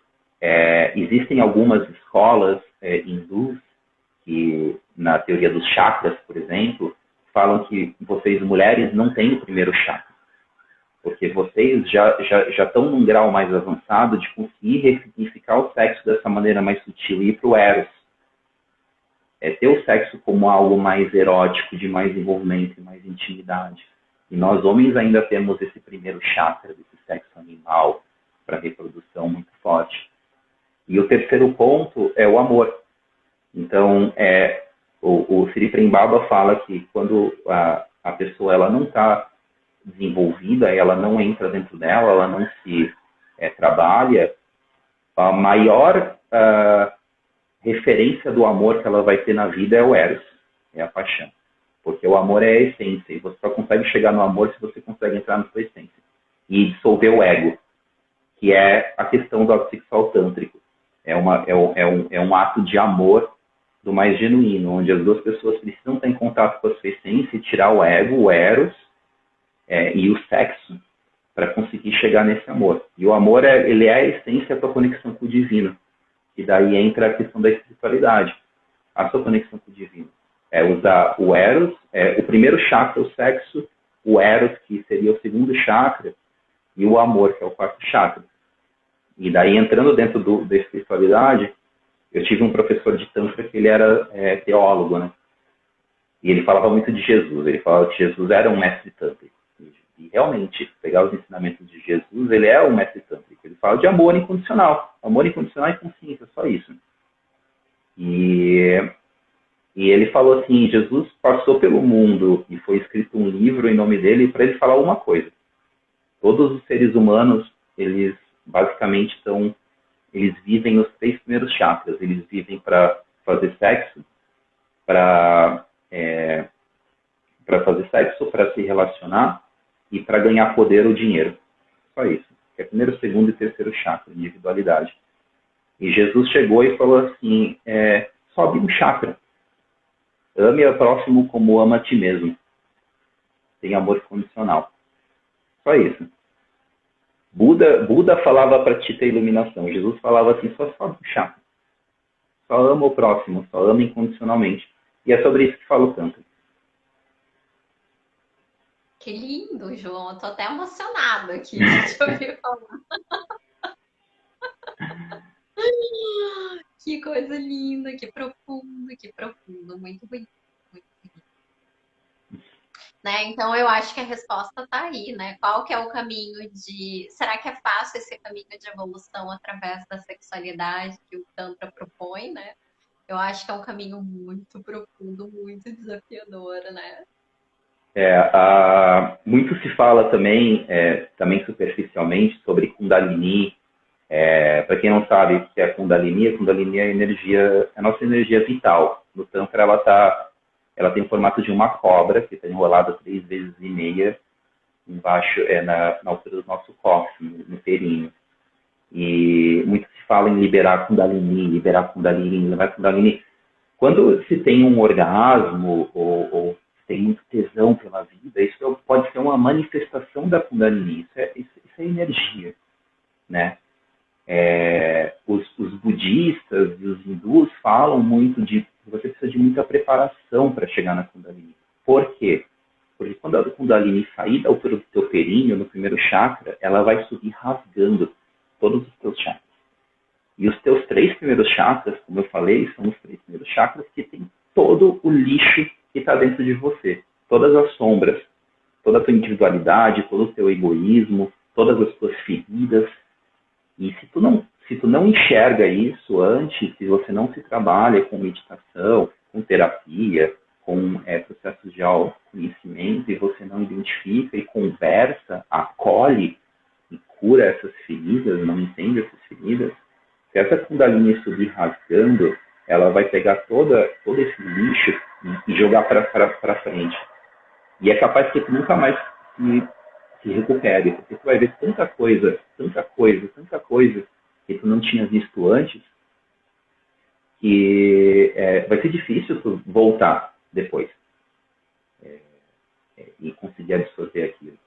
Existem algumas escolas hindus que, na teoria dos chakras, por exemplo, falam que vocês, mulheres, não têm o primeiro chakra. Porque vocês já estão num grau mais avançado de conseguir ressignificar o sexo dessa maneira mais sutil e ir para o eros. Ter o sexo como algo mais erótico, de mais envolvimento e mais intimidade. E nós, homens, ainda temos esse primeiro chakra, desse sexo animal, para reprodução muito forte. E o terceiro ponto é o amor. Então, o Sri Prembaba fala que quando a pessoa ela não está desenvolvida, ela não entra dentro dela, ela não se trabalha, a maior referência do amor que ela vai ter na vida é o eros, é a paixão. Porque o amor é a essência, e você só consegue chegar no amor se você consegue entrar na sua essência. E dissolver o ego, que é a questão do ato sexual tântrico. É um ato de amor do mais genuíno, onde as duas pessoas precisam estar em contato com a sua essência e tirar o ego, o eros e o sexo para conseguir chegar nesse amor. E o amor ele é a essência da conexão com o divino. E daí entra a questão da espiritualidade, a sua conexão com o divino. Usar o eros, o primeiro chakra, o sexo, o eros, que seria o segundo chakra, e o amor, que é o quarto chakra. E daí, entrando dentro da espiritualidade, eu tive um professor de Tantra que ele era teólogo, né? E ele falava muito de Jesus. Ele falava que Jesus era um mestre tântrico. E realmente, pegar os ensinamentos de Jesus, ele é um mestre tântrico. Ele fala de amor incondicional. Amor incondicional e consciência, só isso. E ele falou assim, Jesus passou pelo mundo e foi escrito um livro em nome dele para ele falar uma coisa. Todos os seres humanos, eles basicamente eles vivem os 3 primeiros chakras. Eles vivem para fazer sexo, para se relacionar e para ganhar poder ou dinheiro. Só isso. Que é primeiro, segundo e terceiro chakra, individualidade. E Jesus chegou e falou assim, sobe um chakra. Ame o próximo como ama a ti mesmo. Tem amor condicional. Só isso. Buda falava para ti ter iluminação. Jesus falava assim, só sobe um chakra. Só ama o próximo, só ama incondicionalmente. E é sobre isso que fala o Tantra. Que lindo, João. Eu tô até emocionada aqui de te ouvir falar. Que coisa linda, que profundo, muito bonito, muito bonito. Né? Então eu acho que a resposta tá aí, né? Qual que é o caminho será que é fácil esse caminho de evolução através da sexualidade que o Tantra propõe, né? Eu acho que é um caminho muito profundo, muito desafiador, né? Muito se fala também superficialmente sobre Kundalini. Para quem não sabe o que é a Kundalini é a nossa energia vital. No Tantra ela tem o formato de uma cobra que está enrolada 3,5 vezes embaixo, na altura do nosso cóccix, no períneo. E muito se fala em liberar Kundalini, liberar Kundalini, liberar Kundalini. Quando se tem um orgasmo ou se tem muito tesão pela vida, isso pode ser uma manifestação da Kundalini. Isso é energia, né? Os budistas e os hindus falam muito de que você precisa de muita preparação para chegar na Kundalini. Por quê? Porque quando a Kundalini sair da altura do teu períneo, no primeiro chakra, ela vai subir rasgando todos os teus chakras. E os teus 3 primeiros chakras, como eu falei, são os 3 primeiros chakras que tem todo o lixo que está dentro de você. Todas as sombras, toda a tua individualidade, todo o teu egoísmo, todas as tuas feridas. E se tu não enxerga isso antes, se você não se trabalha com meditação, com terapia, com processos de autoconhecimento, e você não identifica e conversa, acolhe e cura essas feridas, não entende essas feridas, se essa Kundalini subir rasgando, ela vai pegar todo esse lixo e jogar para frente. E é capaz que tu nunca mais se recupere, porque tu vai ver tanta coisa que tu não tinha visto antes, que vai ser difícil tu voltar depois e conseguir absorver aquilo.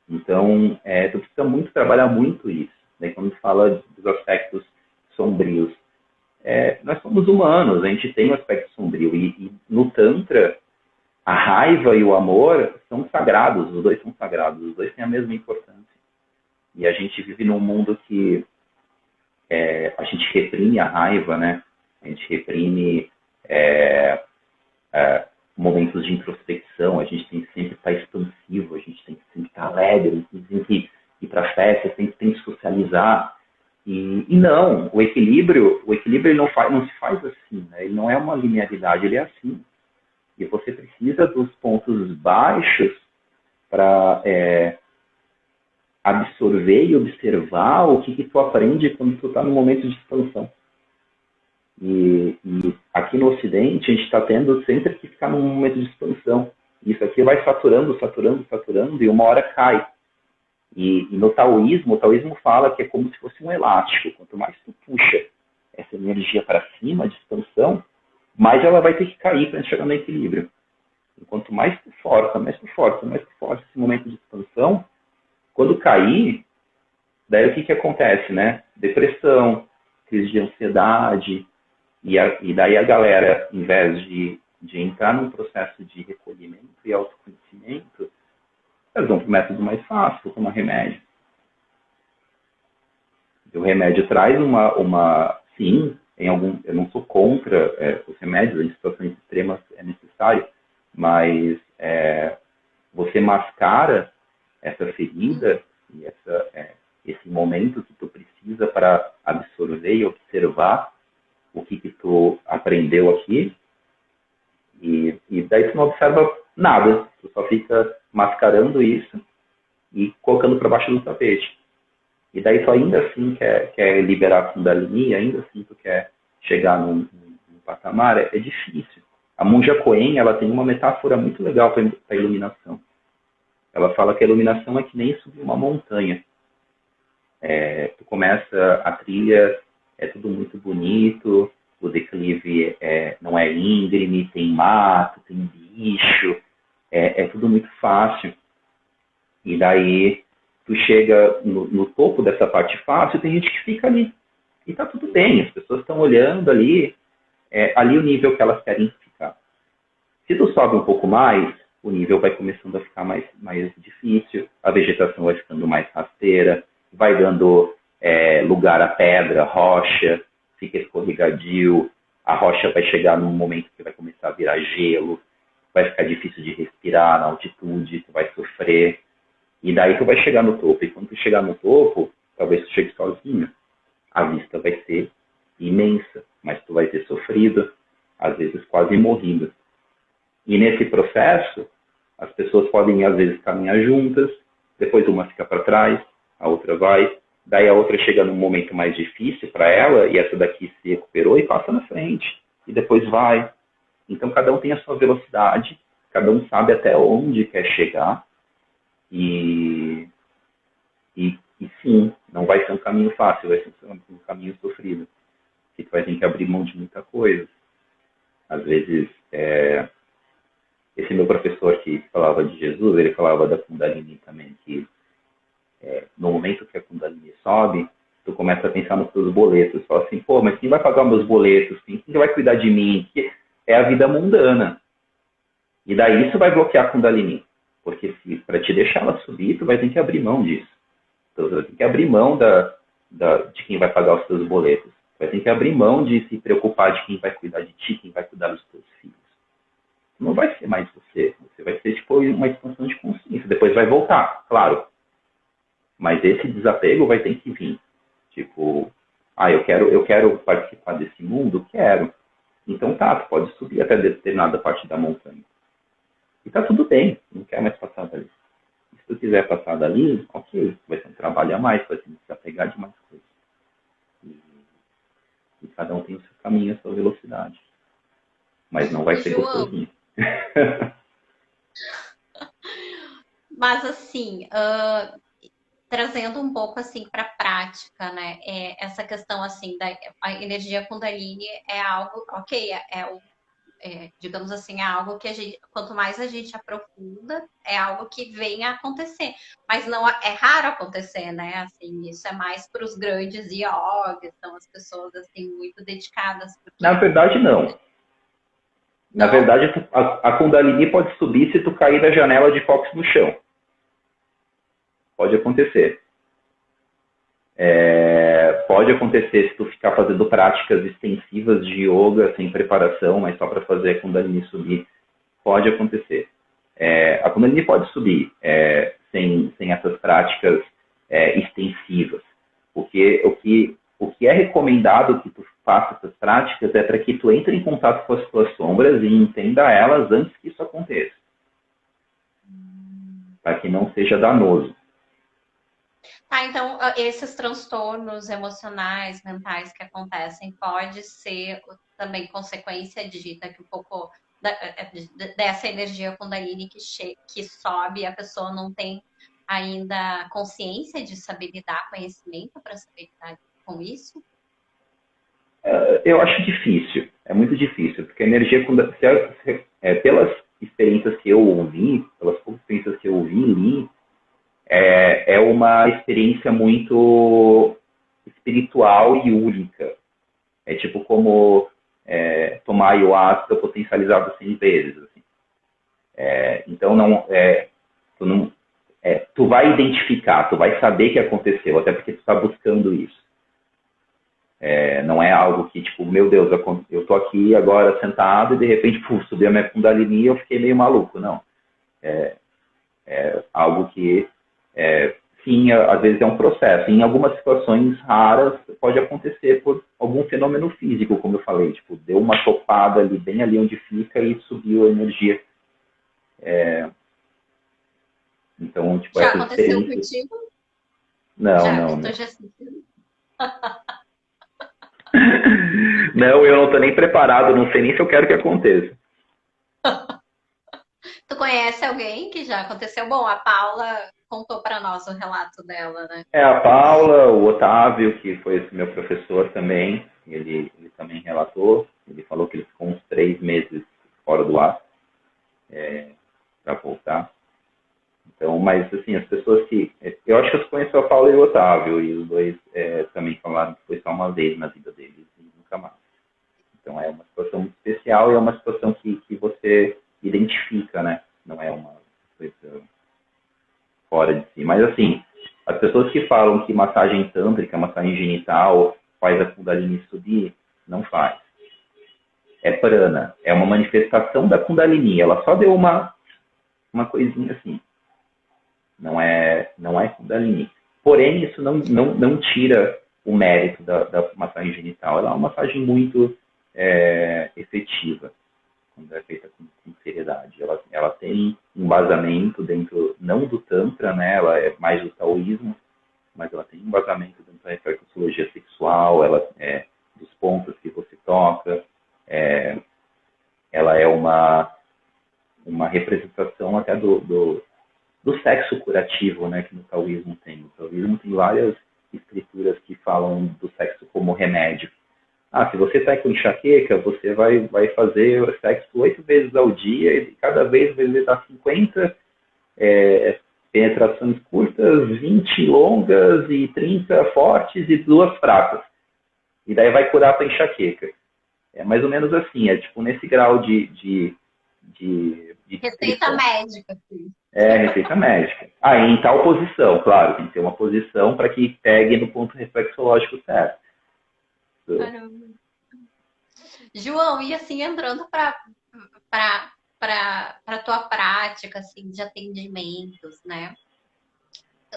Então, tu precisa trabalhar muito isso. Né? Quando tu fala dos aspectos sombrios, nós somos humanos, a gente tem um aspecto sombrio. E no Tantra, a raiva e o amor são sagrados, os dois são sagrados, os dois têm a mesma importância. E a gente vive num mundo que a gente reprime a raiva, né? A gente reprime momentos de introspecção, a gente tem que sempre estar expansivo, a gente tem que sempre estar alegre, a gente tem que ir para a festa, tem que socializar. E não, o equilíbrio ele não se faz assim, né? Ele não é uma linearidade, ele é assim. E você precisa dos pontos baixos para absorver e observar o que tu aprende quando tu está no momento de expansão. E aqui no Ocidente, a gente está tendo sempre que ficar num momento de expansão. Isso aqui vai saturando, e uma hora cai. E no taoísmo, o taoísmo fala que é como se fosse um elástico. Quanto mais tu puxa essa energia para cima, de expansão, mais ela vai ter que cair para chegar no equilíbrio. E quanto mais tu força esse momento de expansão, quando cair, daí o que acontece, né? Depressão, crise de ansiedade, e daí a galera, em vez de entrar num processo de recolhimento e autoconhecimento, elas vão para o método mais fácil, como remédio. O remédio traz sim, eu não sou contra os remédios, em situações extremas é necessário, mas você mascara essa ferida e esse momento que tu precisa para absorver e observar o que tu aprendeu aqui, e daí tu não observa nada, tu só fica mascarando isso e colocando para baixo do tapete. E daí tu ainda assim quer liberar a Kundalini, ainda assim tu quer chegar num patamar, é difícil. A Monja Coen, ela tem uma metáfora muito legal para a iluminação. Ela fala que a iluminação é que nem subir uma montanha. Tu começa a trilha, é tudo muito bonito, o declive não é íngreme, tem mato, tem bicho, é tudo muito fácil. E daí tu chega no topo dessa parte fácil, tem gente que fica ali. E tá tudo bem, as pessoas estão olhando ali, ali o nível que elas querem ficar. Se tu sobe um pouco mais, o nível vai começando a ficar mais difícil, a vegetação vai ficando mais rasteira, vai dando lugar à pedra, rocha, fica escorregadio, a rocha vai chegar num momento que vai começar a virar gelo, vai ficar difícil de respirar na altitude, tu vai sofrer, e daí tu vai chegar no topo, e quando tu chegar no topo, talvez tu chegue sozinho, a vista vai ser imensa, mas tu vai ter sofrido, às vezes quase morrido. E nesse processo, as pessoas podem, às vezes, caminhar juntas, depois uma fica para trás, a outra vai, daí a outra chega num momento mais difícil para ela, e essa daqui se recuperou e passa na frente, e depois vai. Então, cada um tem a sua velocidade, cada um sabe até onde quer chegar, e sim, não vai ser um caminho fácil, vai ser um caminho sofrido. Que tu vai ter que abrir mão de muita coisa. Às vezes, esse meu professor que falava de Jesus, ele falava da Kundalini também, que no momento que a Kundalini sobe, tu começa a pensar nos teus boletos. Fala assim, pô, mas quem vai pagar meus boletos? Quem vai cuidar de mim? É a vida mundana. E daí isso vai bloquear a Kundalini. Porque para te deixar ela subir, tu vai ter que abrir mão disso. Então, tu vai ter que abrir mão de quem vai pagar os teus boletos. Tu vai ter que abrir mão de se preocupar de quem vai cuidar de ti, quem vai cuidar dos teus filhos. Não vai ser mais você. Você vai ser tipo uma expansão de consciência. Depois vai voltar, claro. Mas esse desapego vai ter que vir. Tipo, eu quero participar desse mundo? Quero. Então tá, tu pode subir até determinada parte da montanha. E tá tudo bem, não quer mais passar dali. Se tu quiser passar dali, ok, vai ter um trabalho a mais, vai ter que desapegar de mais coisas. E cada um tem o seu caminho, a sua velocidade. Mas não vai ser gostosinho. Mas assim, trazendo um pouco assim para a prática, né? Essa questão assim da a energia Kundalini é algo, ok, digamos assim, é algo que a gente, quanto mais a gente aprofunda, é algo que vem a acontecer. Mas não é raro acontecer, né? Assim, isso é mais para os grandes yogis, são as pessoas assim muito dedicadas. Na verdade, não. Na verdade, a Kundalini pode subir se tu cair da janela de cóccix no chão. Pode acontecer. Pode acontecer se tu ficar fazendo práticas extensivas de yoga sem preparação, mas só para fazer a Kundalini subir. Pode acontecer. A Kundalini pode subir sem essas práticas extensivas. Porque o que é recomendado que tu faça essas práticas é para que tu entre em contato com as tuas sombras e entenda elas antes que isso aconteça. Para que não seja danoso. Tá, então esses transtornos emocionais, mentais que acontecem, pode ser também consequência de daqui um pouco dessa energia Kundalini que sobe e a pessoa não tem ainda consciência de saber lidar, conhecimento para saber lidar com isso? Eu acho difícil, é muito difícil, porque a energia, pelas experiências que eu ouvi, pelas poucas experiências que eu ouvi e li, é uma experiência muito espiritual e única. É tipo como tomar ayahuasca potencializado 100 vezes. Assim. Então, tu vai identificar, tu vai saber que aconteceu, até porque tu está buscando isso. Não é algo que, tipo, meu Deus, eu tô aqui agora sentado e de repente, subiu a minha Kundalini e eu fiquei meio maluco. Não. É algo que, sim, às vezes é um processo. Em algumas situações raras, pode acontecer por algum fenômeno físico, como eu falei. Tipo, deu uma topada ali, bem ali onde fica e subiu a energia. Então, tipo, já aconteceu contigo? Não. Não, eu não tô nem preparado, não sei nem se eu quero que aconteça. Tu conhece alguém que já aconteceu? Bom, a Paula contou para nós o relato dela, né? A Paula, o Otávio, que foi esse meu professor também, ele também relatou, ele falou que ele ficou uns 3 meses fora do ar para voltar. Então, mas assim, as pessoas que... Eu acho que eu conheço a Paula e o Otávio, e os dois também falaram que foi só uma vez na vida deles e nunca mais. Então é uma situação muito especial e é uma situação que você identifica, né? Não é uma coisa fora de si. Mas assim, as pessoas que falam que massagem tântrica, massagem genital, faz a Kundalini subir, não faz. É prana, é uma manifestação da Kundalini. Ela só deu uma coisinha assim. Não é Kundalini. Porém, isso não tira o mérito da massagem genital. Ela é uma massagem muito efetiva, quando é feita com seriedade. Ela tem um embasamento dentro, não do Tantra, né? Ela é mais do taoísmo, mas ela tem um embasamento dentro da reflexologia sexual, ela dos pontos que você toca. Ela é uma representação até do sexo curativo, né, que no taoísmo tem. O taoísmo tem várias escrituras que falam do sexo como remédio. Ah, se você está com enxaqueca, você vai fazer o sexo 8 vezes ao dia e cada vez vai dar 50 penetrações curtas, 20 longas e 30 fortes e 2 fracas. E daí vai curar a tua enxaqueca. É mais ou menos assim, é tipo nesse grau de Receita médica, assim. receita médica. Ah, e em tal posição, claro, tem que ter uma posição para que pegue no ponto reflexológico certo. Caramba. João, e assim, entrando para tua prática, assim, de atendimentos, né?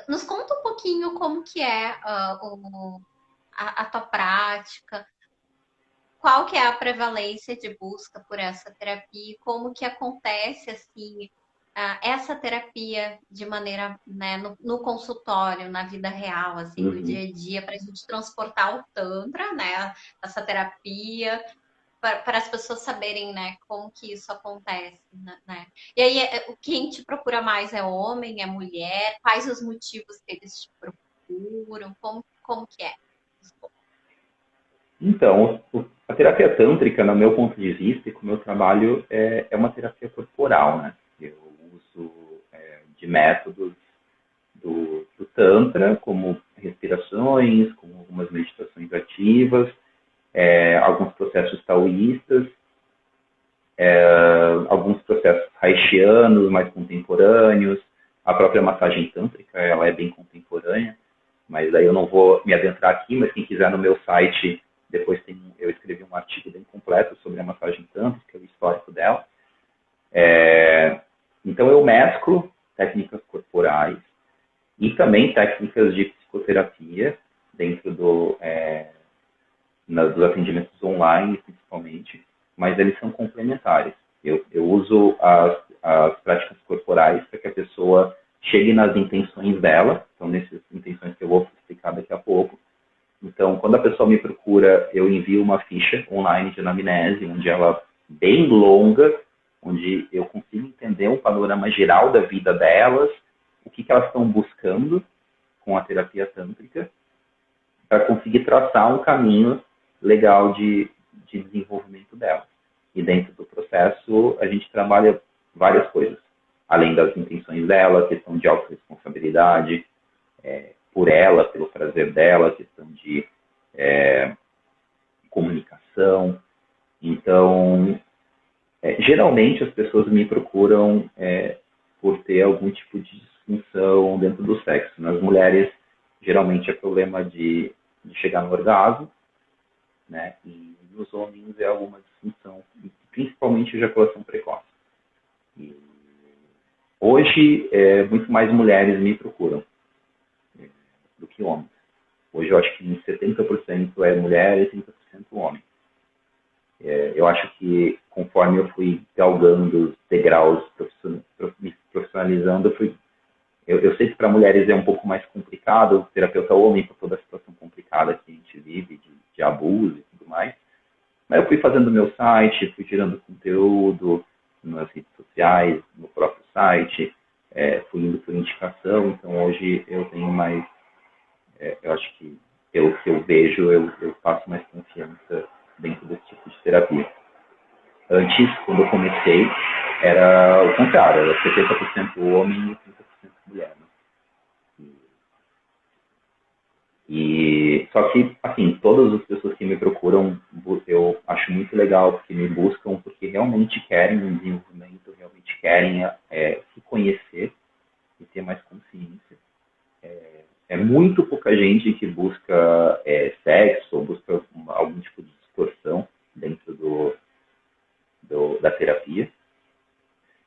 Nos conta um pouquinho como que é a tua prática, qual que é a prevalência de busca por essa terapia, como que acontece, assim, essa terapia de maneira, né, no consultório, na vida real, assim, no dia a dia, para a gente transportar o Tantra, né, essa terapia, para as pessoas saberem, né, como que isso acontece, né? E aí, quem te procura mais é homem, é mulher? Quais os motivos que eles te procuram? Como que é? Então, a terapia tântrica, no meu ponto de vista, e com o meu trabalho, é uma terapia corporal, né? Eu uso de métodos do Tantra, como respirações, como algumas meditações ativas, alguns processos taoístas, alguns processos haitianos mais contemporâneos, a própria massagem tântrica, ela é bem contemporânea, mas aí eu não vou me adentrar aqui, mas quem quiser no meu site, depois eu escrevi um artigo bem completo sobre a massagem tântrica, o histórico dela. Então eu mesclo técnicas corporais e também técnicas de psicoterapia dentro dos atendimentos online, principalmente, mas eles são complementares. Eu uso as práticas corporais para que a pessoa chegue nas intenções dela, então nessas intenções que eu vou explicar daqui a pouco. Então, quando a pessoa me procura, eu envio uma ficha online de anamnese, onde ela é bem longa, onde eu consigo entender um panorama geral da vida delas, o que elas estão buscando com a terapia tântrica, para conseguir traçar um caminho legal de desenvolvimento delas. E dentro do processo, a gente trabalha várias coisas, além das intenções dela, questão de autorresponsabilidade, por ela, pelo prazer dela, questão de comunicação. Então, geralmente as pessoas me procuram por ter algum tipo de disfunção dentro do sexo. Nas mulheres, geralmente é problema de chegar no orgasmo, né? E nos homens é alguma disfunção, principalmente ejaculação precoce. E hoje, muito mais mulheres me procuram do que homens. Hoje eu acho que 70% é mulher e 30% homem. Eu acho que conforme eu fui galgando os degraus, me profissionalizando, eu sei que para mulheres é um pouco mais complicado, o terapeuta homem, por toda a situação complicada que a gente vive, de abuso e tudo mais. Mas eu fui fazendo meu site, fui tirando conteúdo nas redes sociais, no próprio site, fui indo por indicação, então hoje eu tenho mais, eu acho que pelo que eu vejo, eu passo mais confiança dentro desse tipo de terapia. Antes, quando eu comecei, era o contrário, era 70% homem e 30% mulher. Né? Só que, assim, todas as pessoas que me procuram, eu acho muito legal, porque me buscam, porque realmente querem um desenvolvimento, realmente querem se conhecer e ter mais consciência. É muito pouca gente que busca sexo ou busca algum tipo de distorção dentro da terapia.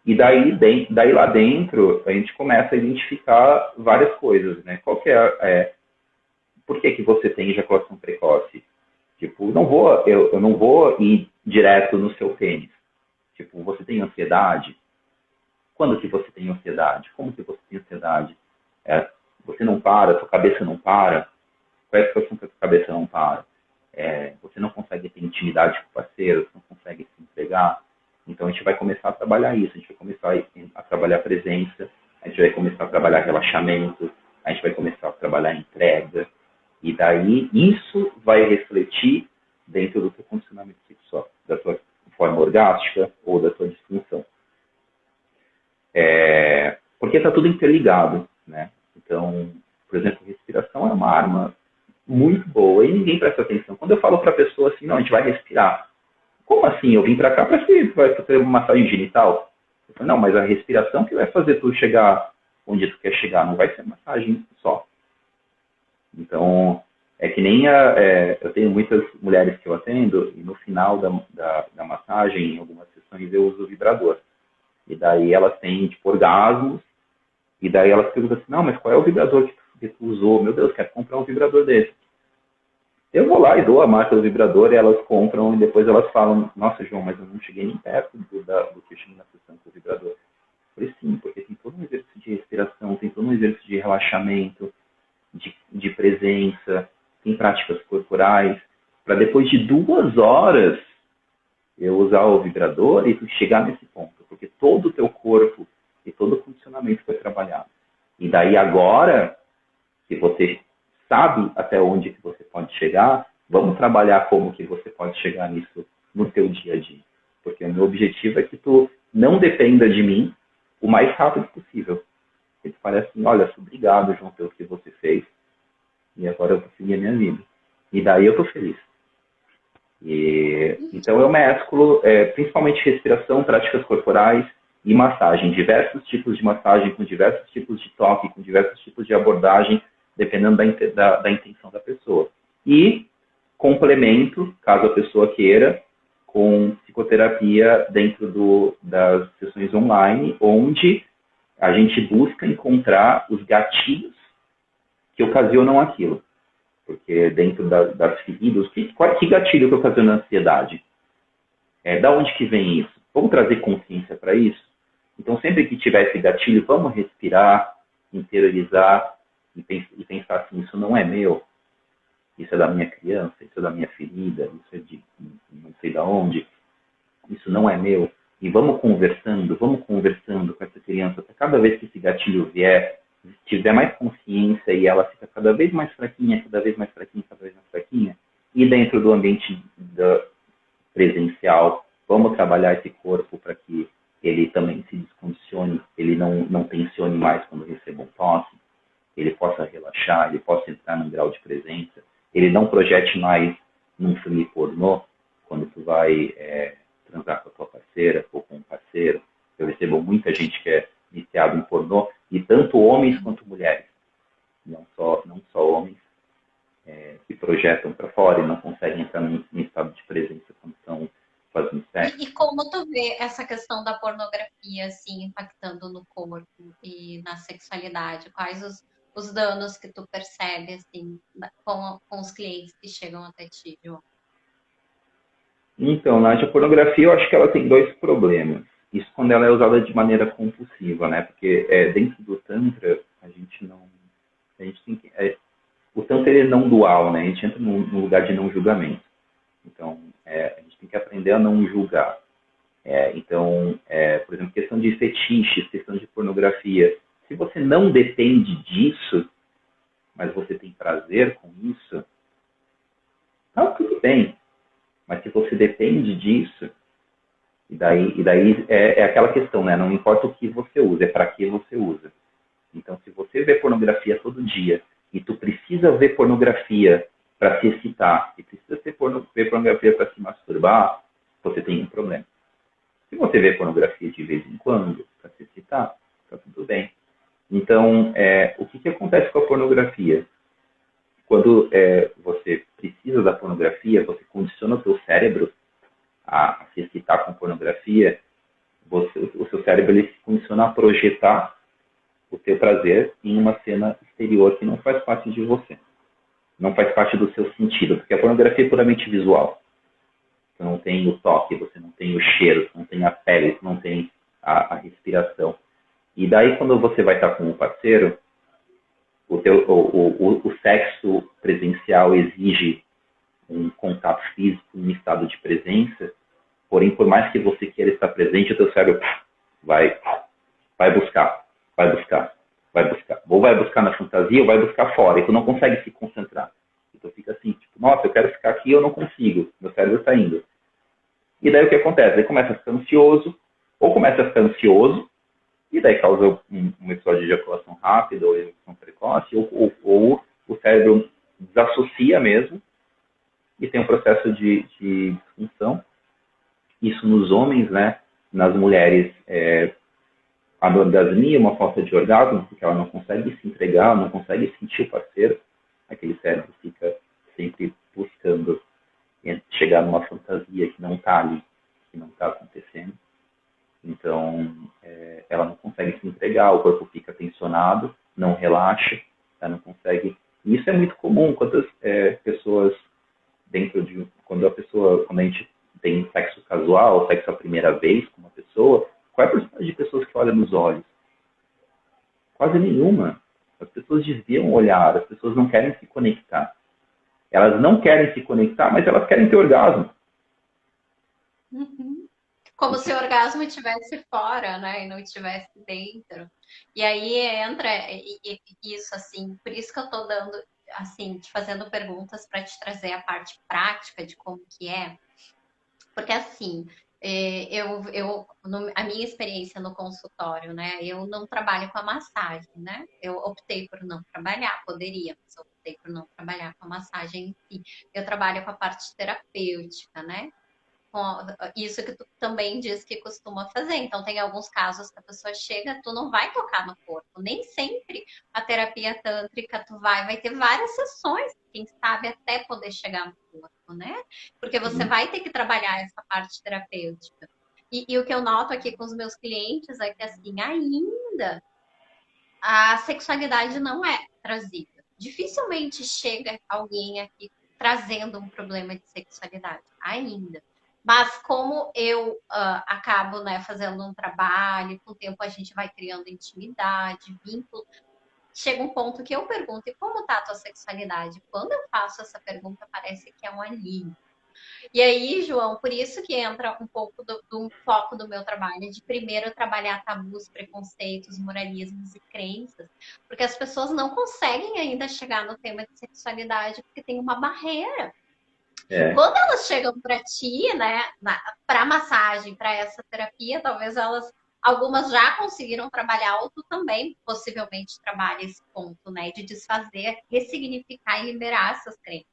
E daí lá dentro, a gente começa a identificar várias coisas, né? Qual que por que você tem ejaculação precoce? Tipo, eu não vou ir direto no seu pênis. Tipo, você tem ansiedade? Quando que você tem ansiedade? Como que você tem ansiedade? Você não para, sua cabeça não para? Qual é a situação que a sua cabeça não para? Você não consegue ter intimidade com o parceiro, você não consegue se entregar. Então a gente vai começar a trabalhar isso, a gente vai começar a trabalhar presença, a gente vai começar a trabalhar relaxamento, a gente vai começar a trabalhar entrega. E daí isso vai refletir dentro do teu condicionamento sexual, da tua forma orgástica ou da tua disfunção. Porque está tudo interligado, né? Então, por exemplo, respiração é uma arma muito boa e ninguém presta atenção. Quando eu falo para a pessoa assim, não, a gente vai respirar. Como assim? Eu vim para cá para fazer uma massagem genital? Eu falo, não, mas a respiração que vai fazer tu chegar onde tu quer chegar, não vai ser massagem só. Então, é que nem eu tenho muitas mulheres que eu atendo e no final da massagem, em algumas sessões, eu uso o vibrador. E daí elas têm, tipo, orgasmos. E daí elas perguntam assim, não, mas qual é o vibrador que tu usou? Meu Deus, quero comprar um vibrador desse. Eu vou lá e dou a marca do vibrador e elas compram e depois elas falam, nossa, João, mas eu não cheguei nem perto do que eu cheguei na sessão com o vibrador. Eu falei, sim, porque tem todo um exercício de respiração, tem todo um exercício de relaxamento, de presença, tem práticas corporais, para depois de 2 horas eu usar o vibrador e tu chegar nesse ponto, porque todo o teu corpo e todo o condicionamento foi trabalhado. E daí agora, que você sabe até onde que você pode chegar, vamos trabalhar como que você pode chegar nisso no teu dia a dia. Porque o meu objetivo é que tu não dependa de mim o mais rápido possível. E tu fale assim, olha, obrigado, João, pelo que você fez. E agora eu vou seguir a minha vida. E daí eu tô feliz. Então eu mesclo, principalmente respiração, práticas corporais e massagem. Diversos tipos de massagem, com diversos tipos de toque, com diversos tipos de abordagem, dependendo da intenção da pessoa. E complemento, caso a pessoa queira, com psicoterapia dentro das sessões online, onde a gente busca encontrar os gatilhos que ocasionam aquilo. Porque dentro das feridas, que gatilho que ocasiona a ansiedade? Da onde que vem isso? Vamos trazer consciência para isso? Então, sempre que tiver esse gatilho, vamos respirar, interiorizar e pensar assim, isso não é meu, isso é da minha criança, isso é da minha ferida, isso é de não sei da onde, isso não é meu. E vamos conversando com essa criança, até cada vez que esse gatilho vier, tiver mais consciência e ela fica cada vez mais fraquinha, cada vez mais fraquinha, cada vez mais fraquinha, e dentro do ambiente presencial, vamos trabalhar esse corpo para que ele também se descondicione, ele não tensione mais quando receba um toque, ele possa relaxar, ele possa entrar num grau de presença, ele não projete mais num filme pornô, quando tu vai transar com a tua parceira ou com um parceiro. Eu recebo muita gente que é viciado em pornô, e tanto homens quanto mulheres. Não só homens que projetam para fora e não conseguem entrar em estado de presença quando estão fazendo sexo. E como tu vê essa questão da pornografia assim, impactando no corpo e na sexualidade? Quais os danos que tu percebe assim, com os clientes que chegam até ti, João? Então, na pornografia, eu acho que ela tem 2 problemas. Isso quando ela é usada de maneira compulsiva, né? Porque dentro do Tantra, a gente tem que... o Tantra ele é não dual, né? A gente entra num lugar de não julgamento. Então, a gente tem que aprender a não julgar. Então, por exemplo, questão de fetiches, questão de pornografia. Se você não depende disso, mas você tem prazer com isso, tudo bem. Mas se você depende disso, e daí é aquela questão, né? Não importa o que você usa, é para que você usa. Então, se você vê pornografia todo dia, e tu precisa ver pornografia para se excitar, e precisa ver pornografia para se masturbar, você tem um problema. Se você vê pornografia de vez em quando, para se excitar, tá tudo bem. Então, o que acontece com a pornografia? Quando você precisa da pornografia, você condiciona o teu cérebro a se excitar com pornografia, o seu cérebro ele se condiciona a projetar o teu prazer em uma cena exterior que não faz parte de você. Não faz parte do seu sentido, porque a pornografia é puramente visual. Você não tem o toque, você não tem o cheiro, você não tem a pele, você não tem a respiração. E daí, quando você vai estar com um parceiro, o sexo presencial exige um contato físico, um estado de presença, porém, por mais que você queira estar presente, o teu cérebro vai buscar. Ou vai buscar na fantasia, ou vai buscar fora, e tu não consegue se concentrar. nossa, eu quero ficar aqui e eu não consigo, meu cérebro está indo. E daí o que acontece? Ele começa a ficar ansioso, ou começa a ficar ansioso, e daí causa um episódio de ejaculação rápida ou ejaculação precoce, ou o cérebro desassocia mesmo, e tem um processo de disfunção. Isso nos homens, né? Nas mulheres, a orgasmia, uma falta de orgasmo, porque ela não consegue se entregar, não consegue sentir o parceiro, aquele cérebro fica sempre buscando chegar numa fantasia que não está ali, que não está acontecendo. Então, ela não consegue se entregar, o corpo fica tensionado, não relaxa, ela não consegue. E isso é muito comum. Quantas pessoas quando a gente tem sexo casual, sexo à primeira vez com uma pessoa, qual é a porcentagem de pessoas que olham nos olhos? Quase nenhuma. As pessoas desviam o olhar, as pessoas não querem se conectar. Elas não querem se conectar, mas elas querem ter orgasmo. Uhum. Como se o orgasmo estivesse fora, né? E não estivesse dentro. E aí entra isso, assim, por isso que eu tô dando, assim, te fazendo perguntas para te trazer a parte prática de como que é. Porque, assim, a minha experiência no consultório, né? Eu não trabalho com a massagem, né? Eu optei por não trabalhar, poderia, mas eu optei por não trabalhar com a massagem em si. Eu trabalho com a parte terapêutica, né? Isso que tu também diz que costuma fazer. Então, tem alguns casos que a pessoa chega, tu não vai tocar no corpo. Nem sempre a terapia tântrica tu vai ter várias sessões, quem sabe até poder chegar no corpo, né? Porque você vai ter que trabalhar essa parte terapêutica. E o que eu noto aqui com os meus clientes é que, assim, ainda a sexualidade não é trazida. Dificilmente chega alguém aqui trazendo um problema de sexualidade, ainda. Mas como eu acabo, né, fazendo um trabalho, com o tempo a gente vai criando intimidade, vínculo, chega um ponto que eu pergunto, e como tá a tua sexualidade? Quando eu faço essa pergunta, parece que é um alívio. E aí, João, por isso que entra um pouco do foco do meu trabalho, de primeiro trabalhar tabus, preconceitos, moralismos e crenças, porque as pessoas não conseguem ainda chegar no tema de sexualidade, porque tem uma barreira. Quando elas chegam para ti, né, para massagem, para essa terapia, talvez algumas já conseguiram trabalhar, ou tu também possivelmente trabalha esse ponto, né, de desfazer, ressignificar e liberar essas crenças.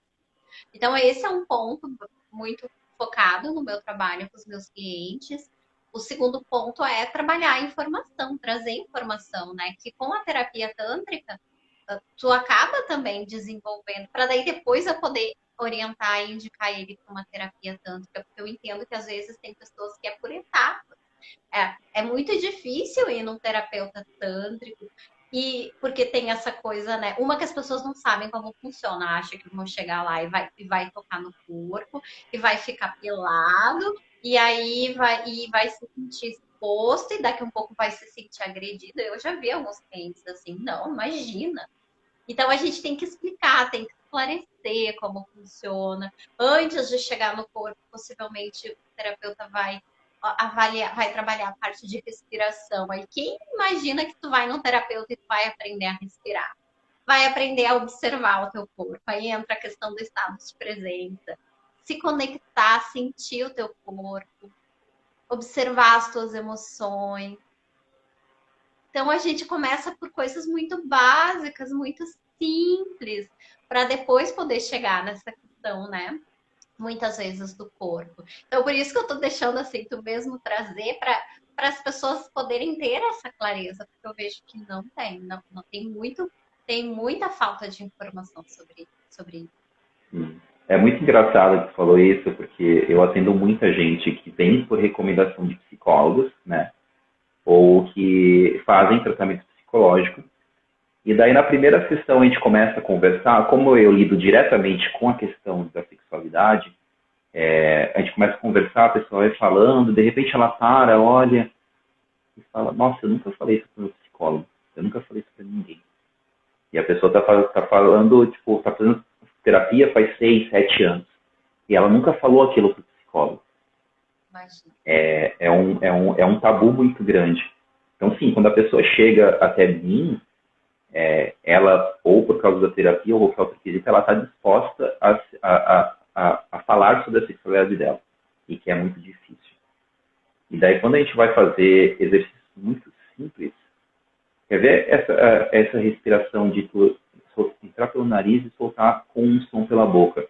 Então, esse é um ponto muito focado no meu trabalho com os meus clientes. O segundo ponto é trabalhar a informação, trazer informação, né, que com a terapia tântrica, tu acaba também desenvolvendo, para daí depois eu poder orientar e indicar ele para uma terapia tântrica, porque eu entendo que às vezes tem pessoas que é por etapas. É muito difícil ir num terapeuta tântrico, e porque tem essa coisa, né? Uma que as pessoas não sabem como funciona, acham que vão chegar lá e vai tocar no corpo, e vai ficar pelado, e aí vai se sentir exposto, e daqui a um pouco vai se sentir agredido. Eu já vi alguns clientes assim, não, imagina. Então a gente tem que explicar, tem que esclarecer como funciona. Antes de chegar no corpo, possivelmente o terapeuta vai avaliar, vai trabalhar a parte de respiração. Aí quem imagina que tu vai num terapeuta e tu vai aprender a respirar? Vai aprender a observar o teu corpo. Aí entra a questão do estado de presença. Se conectar, sentir o teu corpo, observar as tuas emoções. Então a gente começa por coisas muito básicas, muito simples, para depois poder chegar nessa questão, né? Muitas vezes do corpo. Então por isso que eu estou deixando assim, tu mesmo trazer para as pessoas poderem ter essa clareza, porque eu vejo que não tem, não tem muita falta de informação sobre isso. É muito engraçado que tu falou isso, porque eu atendo muita gente que vem por recomendação de psicólogos, né? Ou que fazem tratamento psicológico. E daí na primeira sessão a gente começa a conversar, como eu lido diretamente com a questão da sexualidade, a gente começa a conversar, a pessoa vai falando, de repente ela para, olha, e fala, nossa, eu nunca falei isso para o meu psicólogo, eu nunca falei isso para ninguém. E a pessoa tá falando, tipo, tá fazendo terapia faz 6, 7 anos, e ela nunca falou aquilo para o psicólogo. É um tabu muito grande. Então, sim, quando a pessoa chega até mim, ela, ou por causa da terapia, ou qualquer outro quesito, ela está disposta a falar sobre a sexualidade dela, e que é muito difícil. E daí, quando a gente vai fazer exercícios muito simples, quer ver essa respiração de tu entrar pelo nariz e soltar com um som pela boca.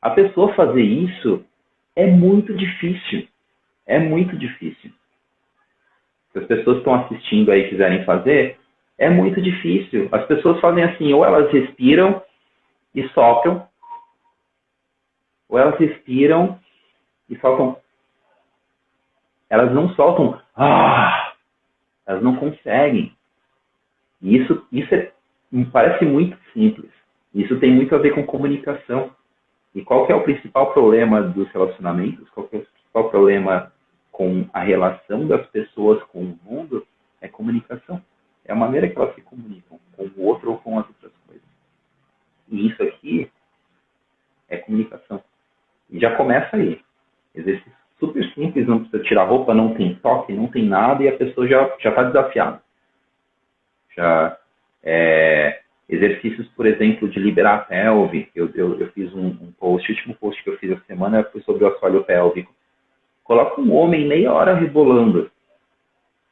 A pessoa fazer isso é muito difícil. É muito difícil. Se as pessoas que estão assistindo aí quiserem fazer, é muito difícil. As pessoas fazem assim, ou elas respiram e sopram, ou elas respiram e soltam. Elas não soltam. Elas não conseguem. E isso parece muito simples. Isso tem muito a ver com comunicação. E qual que é o principal problema dos relacionamentos? Qual que é o principal problema com a relação das pessoas com o mundo? É comunicação. É a maneira que elas se comunicam com o outro ou com as outras coisas. E isso aqui é comunicação. E já começa aí. Exercício super simples, não precisa tirar roupa, não tem toque, não tem nada, e a pessoa já está desafiada. Exercícios, por exemplo, de liberar a pelve. Eu fiz um post, o último post que eu fiz essa semana foi sobre o assoalho pélvico. Coloca um homem meia hora rebolando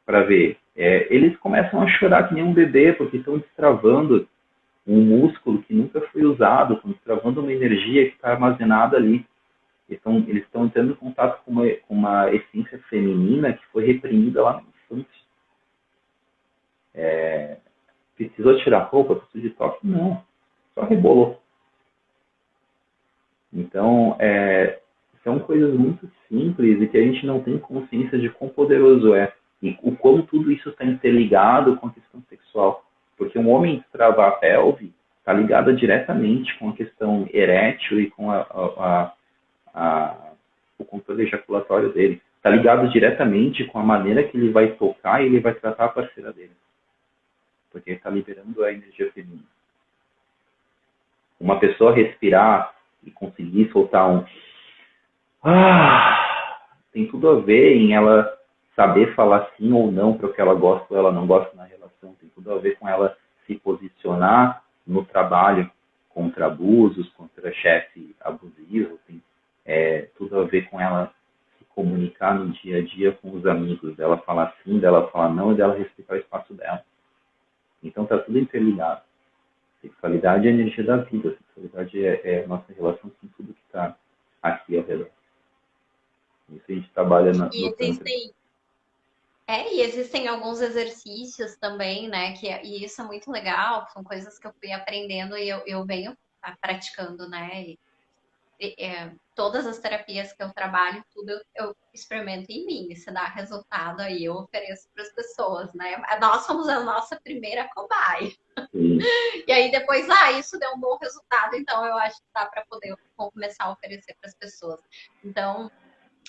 para ver. Eles começam a chorar que nem um bebê, porque estão destravando um músculo que nunca foi usado, estão destravando uma energia que está armazenada ali. Eles estão entrando em contato com uma essência feminina que foi reprimida lá na infância. Precisou tirar roupa? Precisou de toque? Não. Só rebolou. Então, são coisas muito simples e que a gente não tem consciência de quão poderoso é. E o quão tudo isso está interligado com a questão sexual. Porque um homem destravar a pelve está ligado diretamente com a questão erétil e com o controle ejaculatório dele. Está ligado diretamente com a maneira que ele vai tocar e ele vai tratar a parceira dele. Porque ele está liberando a energia feminina. Uma pessoa respirar e conseguir soltar um tem tudo a ver em ela saber falar sim ou não para o que ela gosta ou ela não gosta na relação. Tem tudo a ver com ela se posicionar no trabalho contra abusos, contra chefe abusivo. Tem tudo a ver com ela se comunicar no dia a dia com os amigos, dela falar sim, dela falar não e dela respeitar o espaço dela. Então está tudo interligado. Sexualidade é a energia da vida. Sexualidade é a nossa relação com tudo que está aqui ao redor. Isso a gente trabalha no Tantra. E existem alguns exercícios também, né? E isso é muito legal, são coisas que eu fui aprendendo e eu venho praticando, né? Todas as terapias que eu trabalho, tudo eu experimento em mim. Se dá resultado aí, eu ofereço para as pessoas, né? Nós somos a nossa primeira cobaia. Sim. E aí depois, isso deu um bom resultado, então eu acho que dá para poder começar a oferecer para as pessoas. Então,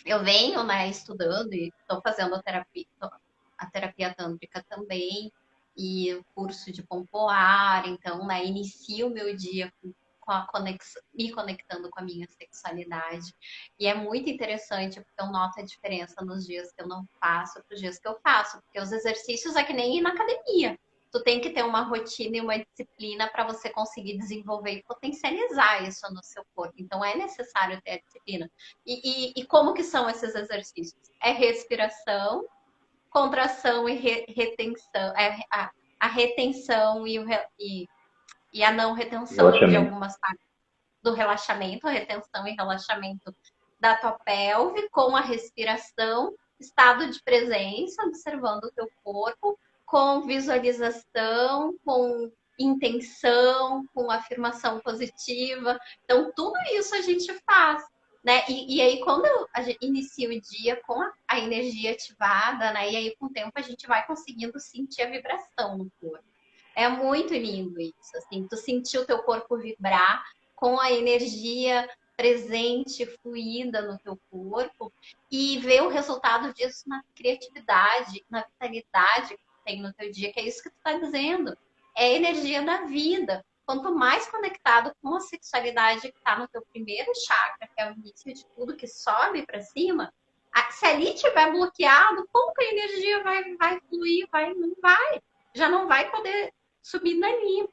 eu venho, né, estudando e estou fazendo a terapia tântrica também, e o curso de pompoar, então, né, inicio o meu dia com a me conectando com a minha sexualidade. E é muito interessante, porque eu noto a diferença nos dias que eu não faço para os dias que eu faço, porque os exercícios é que nem ir na academia. Tu tem que ter uma rotina e uma disciplina para você conseguir desenvolver e potencializar isso no seu corpo. Então, é necessário ter a disciplina. E como que são esses exercícios? É respiração, contração e retenção. A retenção e a não retenção de algumas partes do relaxamento, a retenção e relaxamento da tua pelve, com a respiração, estado de presença, observando o teu corpo, com visualização, com intenção, com afirmação positiva. Então, tudo isso a gente faz, né? E aí, quando a gente inicia o dia com a energia ativada, né? E aí, com o tempo, a gente vai conseguindo sentir a vibração no corpo. É muito lindo isso, assim, tu sentir o teu corpo vibrar com a energia presente, fluida no teu corpo e ver o resultado disso na criatividade, na vitalidade que tu tem no teu dia, que é isso que tu tá dizendo. É a energia da vida. Quanto mais conectado com a sexualidade que tá no teu primeiro chakra, que é o início de tudo, que sobe para cima, Se ali tiver bloqueado, como que a energia vai fluir? Não vai. Já não vai poder subir dali.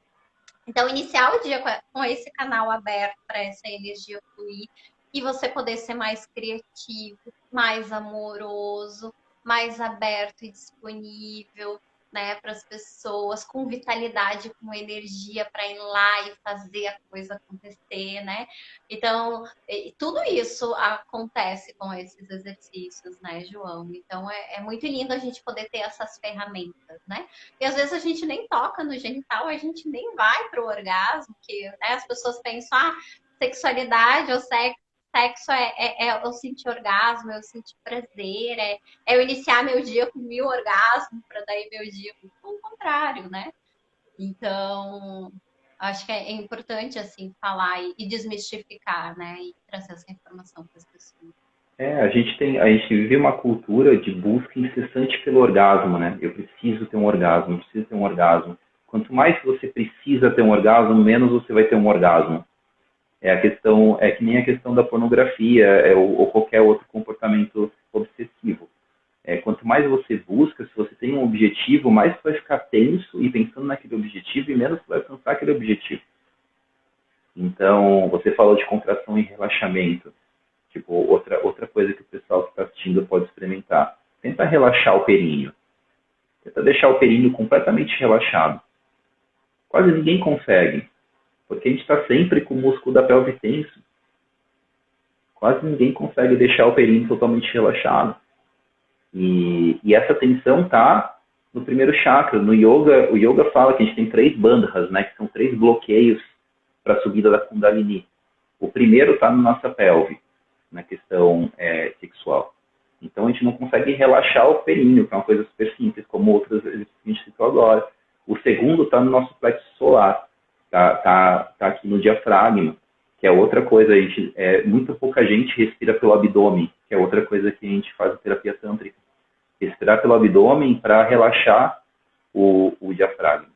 Então, iniciar o dia com esse canal aberto para essa energia fluir e você poder ser mais criativo, mais amoroso, mais aberto e disponível, né, para as pessoas, com vitalidade, com energia para ir lá e fazer a coisa acontecer, né? Então, tudo isso acontece com esses exercícios, né, João? Então, é muito lindo a gente poder ter essas ferramentas, né? E às vezes a gente nem toca no genital, a gente nem vai para o orgasmo, que né, as pessoas pensam, sexualidade ou sexo é eu sentir orgasmo, eu sentir prazer, é eu iniciar meu dia com 1000 orgasmos para daí meu dia com o contrário, né? Então, acho que é importante assim falar e desmistificar, né? E trazer essa informação para as pessoas. A gente vive uma cultura de busca incessante pelo orgasmo, né? Eu preciso ter um orgasmo, eu preciso ter um orgasmo. Quanto mais você precisa ter um orgasmo, menos você vai ter um orgasmo. É que nem a questão da pornografia ou qualquer outro comportamento obsessivo. Quanto mais você busca, se você tem um objetivo, mais você vai ficar tenso e pensando naquele objetivo e menos você vai alcançar aquele objetivo. Então, você falou de contração e relaxamento. Tipo, outra coisa que o pessoal que está assistindo pode experimentar. Tenta relaxar o períneo. Tenta deixar o períneo completamente relaxado. Quase ninguém consegue, porque a gente está sempre com o músculo da pelve tenso. Quase ninguém consegue deixar o períneo totalmente relaxado. E essa tensão está no primeiro chakra. No yoga, o yoga fala que a gente tem 3 bandhas, né, que são 3 bloqueios para a subida da Kundalini. O primeiro está na nossa pelve, na questão sexual. Então a gente não consegue relaxar o períneo, que é uma coisa super simples, como outros exercícios que a gente citou agora. O segundo está no nosso plexo solar, tá aqui no diafragma, que é outra coisa. Muito pouca gente respira pelo abdômen, que é outra coisa que a gente faz em terapia tântrica. Respirar pelo abdômen para relaxar o diafragma.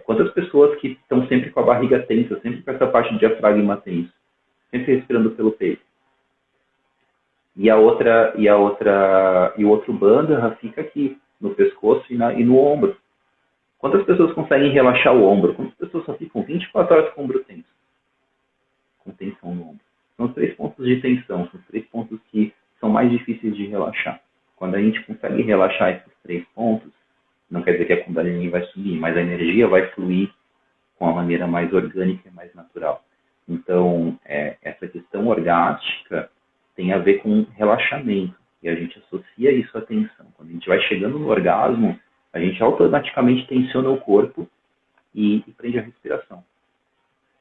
Quantas pessoas que estão sempre com a barriga tensa, sempre com essa parte do diafragma tenso, sempre respirando pelo peito. E o outro bandha fica aqui, no pescoço e no ombro. Quantas pessoas conseguem relaxar o ombro? Quantas pessoas só ficam 24 horas com o ombro tenso? Com tensão no ombro. São os 3 pontos de tensão, são os 3 pontos que são mais difíceis de relaxar. Quando a gente consegue relaxar esses 3 pontos, não quer dizer que a Kundalini vai subir, mas a energia vai fluir com a maneira mais orgânica e mais natural. Então, essa questão orgástica tem a ver com relaxamento. E a gente associa isso à tensão. Quando a gente vai chegando no orgasmo, a gente automaticamente tensiona o corpo e prende a respiração.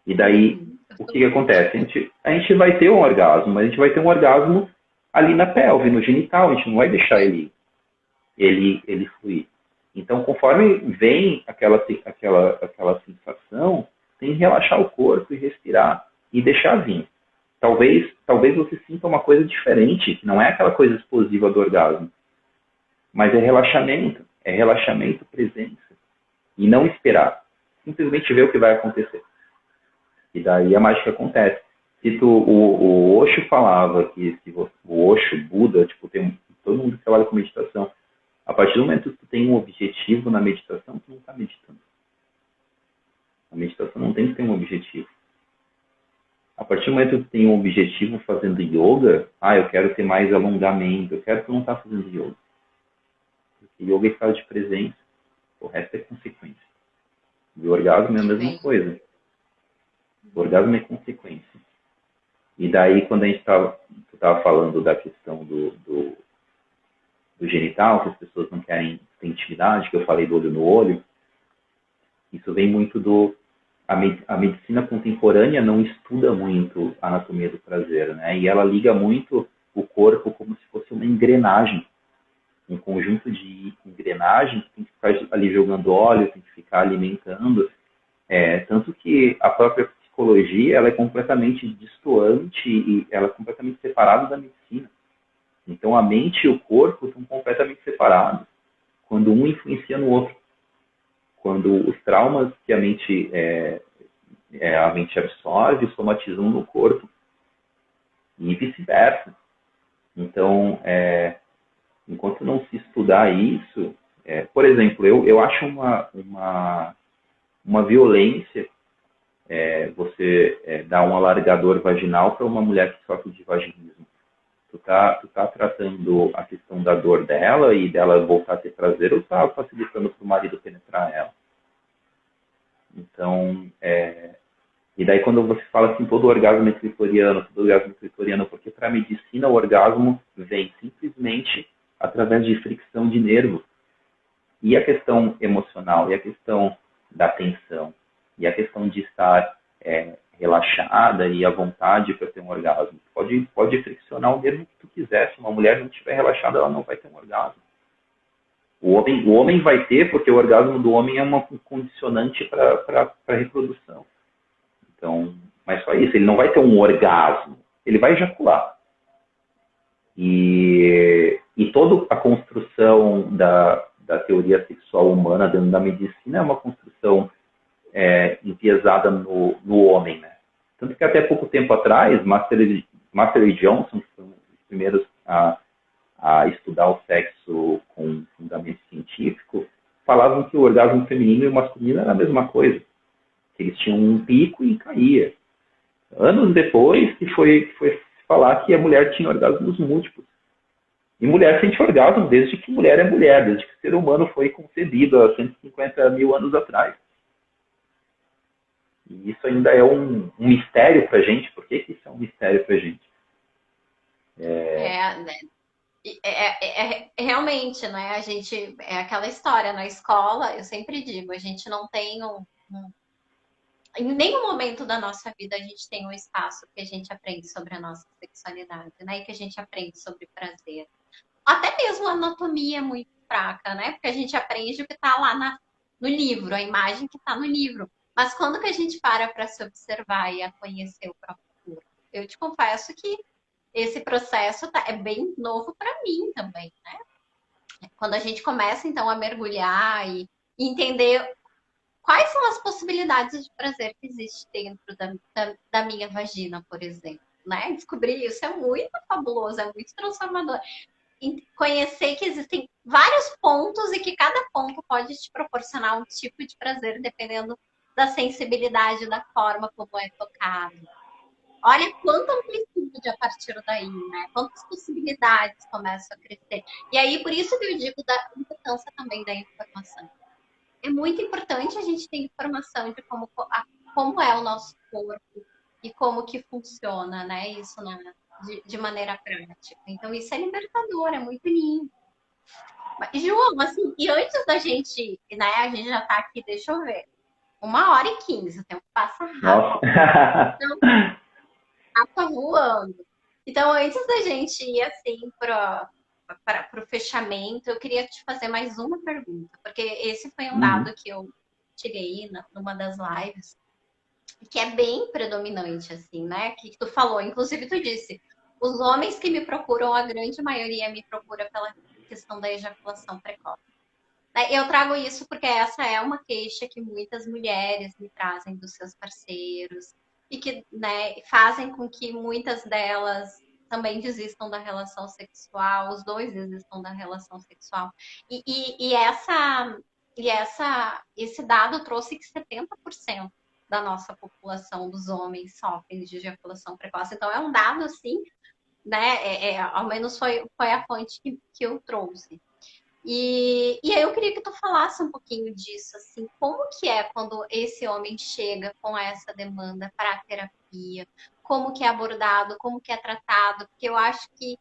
E daí, o que acontece? A gente vai ter um orgasmo, mas a gente vai ter um orgasmo ali na pelve, no genital. A gente não vai deixar ele fluir. Então, conforme vem aquela sensação, tem que relaxar o corpo e respirar e deixar vir. Talvez você sinta uma coisa diferente, não é aquela coisa explosiva do orgasmo, mas é relaxamento, presença, e não esperar, simplesmente ver o que vai acontecer. E daí a mágica acontece. O Osho falava que o Osho, Buda, todo mundo que trabalha com meditação, a partir do momento que tu tem um objetivo na meditação, tu não está meditando. A meditação não tem que ter um objetivo. A partir do momento que tu tem um objetivo fazendo yoga, eu quero ter mais alongamento, tu não está fazendo yoga. Porque yoga é estado de presença, o resto é consequência. E o orgasmo é a mesma coisa. O orgasmo é consequência. E daí, quando tu estava falando da questão do genital, que as pessoas não querem ter intimidade, que eu falei do olho no olho, isso vem muito a medicina contemporânea não estuda muito a anatomia do prazer, né? E ela liga muito o corpo como se fosse uma engrenagem, um conjunto de engrenagens que tem que ficar ali jogando óleo, tem que ficar alimentando, tanto que a própria psicologia ela é completamente distoante e ela é completamente separada da medicina. Então a mente e o corpo estão completamente separados quando um influencia no outro. Quando os traumas que a mente absorve somatizam no corpo. E vice-versa. Então, enquanto não se estudar isso, por exemplo, eu acho uma violência você dar um alargador vaginal para uma mulher que sofre de vaginismo. Tu tá tratando a questão da dor dela e dela voltar a ter prazer ou tá facilitando para o marido penetrar ela? Então, e daí quando você fala assim, todo orgasmo é clitoriano, porque para a medicina o orgasmo vem simplesmente através de fricção de nervo. E a questão emocional, e a questão da tensão, e a questão de estar relaxada e à vontade para ter um orgasmo. Pode friccionar o nervo que tu quiser. Se uma mulher não estiver relaxada, ela não vai ter um orgasmo. O homem vai ter, porque o orgasmo do homem é uma condicionante para a reprodução. Então, mas só isso, ele não vai ter um orgasmo, ele vai ejacular. E toda a construção da teoria sexual humana dentro da medicina é uma construção enviesada no homem, né? Tanto que até pouco tempo atrás, Master e Johnson, que foram os primeiros a estudar o sexo com fundamento científico, falavam que o orgasmo feminino e o masculino era a mesma coisa. Que eles tinham um pico e caía. Anos depois que foi falar que a mulher tinha orgasmos múltiplos. E mulher sente orgasmo desde que mulher é mulher, desde que o ser humano foi concebido há 150 mil anos atrás. E isso ainda é um mistério pra gente. Por que isso é um mistério pra gente? Realmente, né? A gente, é aquela história, na escola, eu sempre digo, a gente não tem em nenhum momento da nossa vida a gente tem um espaço que a gente aprende sobre a nossa sexualidade, né? E que a gente aprende sobre prazer. Até mesmo a anatomia é muito fraca, né? Porque a gente aprende o que está lá no livro, a imagem que está no livro. Mas quando que a gente para se observar e a conhecer o próprio corpo? Eu te confesso que esse processo é bem novo para mim também, né? Quando a gente começa, então, a mergulhar e entender quais são as possibilidades de prazer que existe dentro da minha vagina, por exemplo, né? Descobrir isso é muito fabuloso, é muito transformador. Conhecer que existem vários pontos e que cada ponto pode te proporcionar um tipo de prazer dependendo da sensibilidade, da forma como é tocado. Olha quanta amplitude a partir daí, né? Quantas possibilidades começam a crescer. E aí, por isso que eu digo da importância também da informação. É muito importante a gente ter informação de como é o nosso corpo e como que funciona, né? Isso de maneira prática. Então, isso é libertador, é muito lindo. João, assim, e antes da gente, né? A gente já tá aqui, deixa eu ver. 1h15, o tempo passa rápido. Então, passa voando. Então, antes da gente ir, assim, para o fechamento, eu queria te fazer mais uma pergunta, porque esse foi um dado que eu tirei numa das lives, que é bem predominante, assim, né? Que tu falou, inclusive tu disse, os homens que me procuram, a grande maioria me procura pela questão da ejaculação precoce. Eu trago isso porque essa é uma queixa que muitas mulheres me trazem dos seus parceiros e que, né, fazem com que muitas delas também desistam da relação sexual, os dois desistam da relação sexual. Esse dado trouxe que 70% da nossa população dos homens sofrem de ejaculação precoce. Então, é um dado, assim, né? Ao menos foi a fonte que eu trouxe. E aí eu queria que tu falasse um pouquinho disso, assim, como que é quando esse homem chega com essa demanda para a terapia, como que é abordado, como que é tratado, porque eu acho que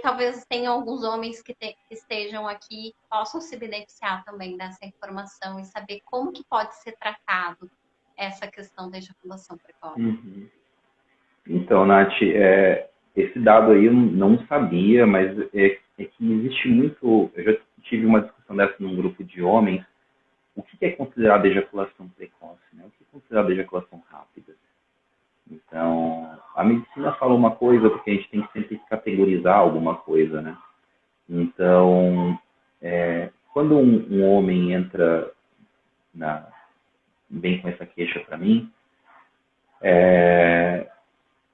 talvez tenha alguns homens que estejam aqui que possam se beneficiar também dessa informação e saber como que pode ser tratado essa questão da ejaculação precoce. Então, Nath, esse dado aí eu não sabia, mas é que existe muito. Eu já tive uma discussão dessa num grupo de homens. O que é considerado ejaculação precoce? Né? O que é considerado ejaculação rápida? Então, a medicina fala uma coisa porque a gente tem que sempre categorizar alguma coisa, né? Então, quando um homem entra vem com essa queixa para mim,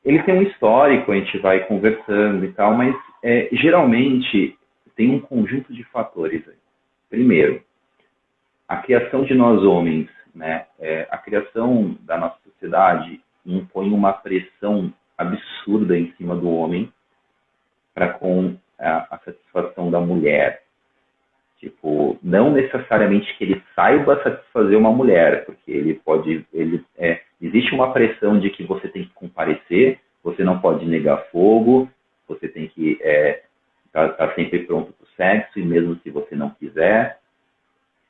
ele tem um histórico, a gente vai conversando e tal, mas geralmente tem um conjunto de fatores aí. Primeiro, a criação de nós homens, né? A criação da nossa sociedade impõe uma pressão absurda em cima do homem para com a satisfação da mulher. Tipo, não necessariamente que ele saiba satisfazer uma mulher, porque existe uma pressão de que você tem que comparecer, você não pode negar fogo, você tem que estar sempre pronto para o sexo, e mesmo se você não quiser.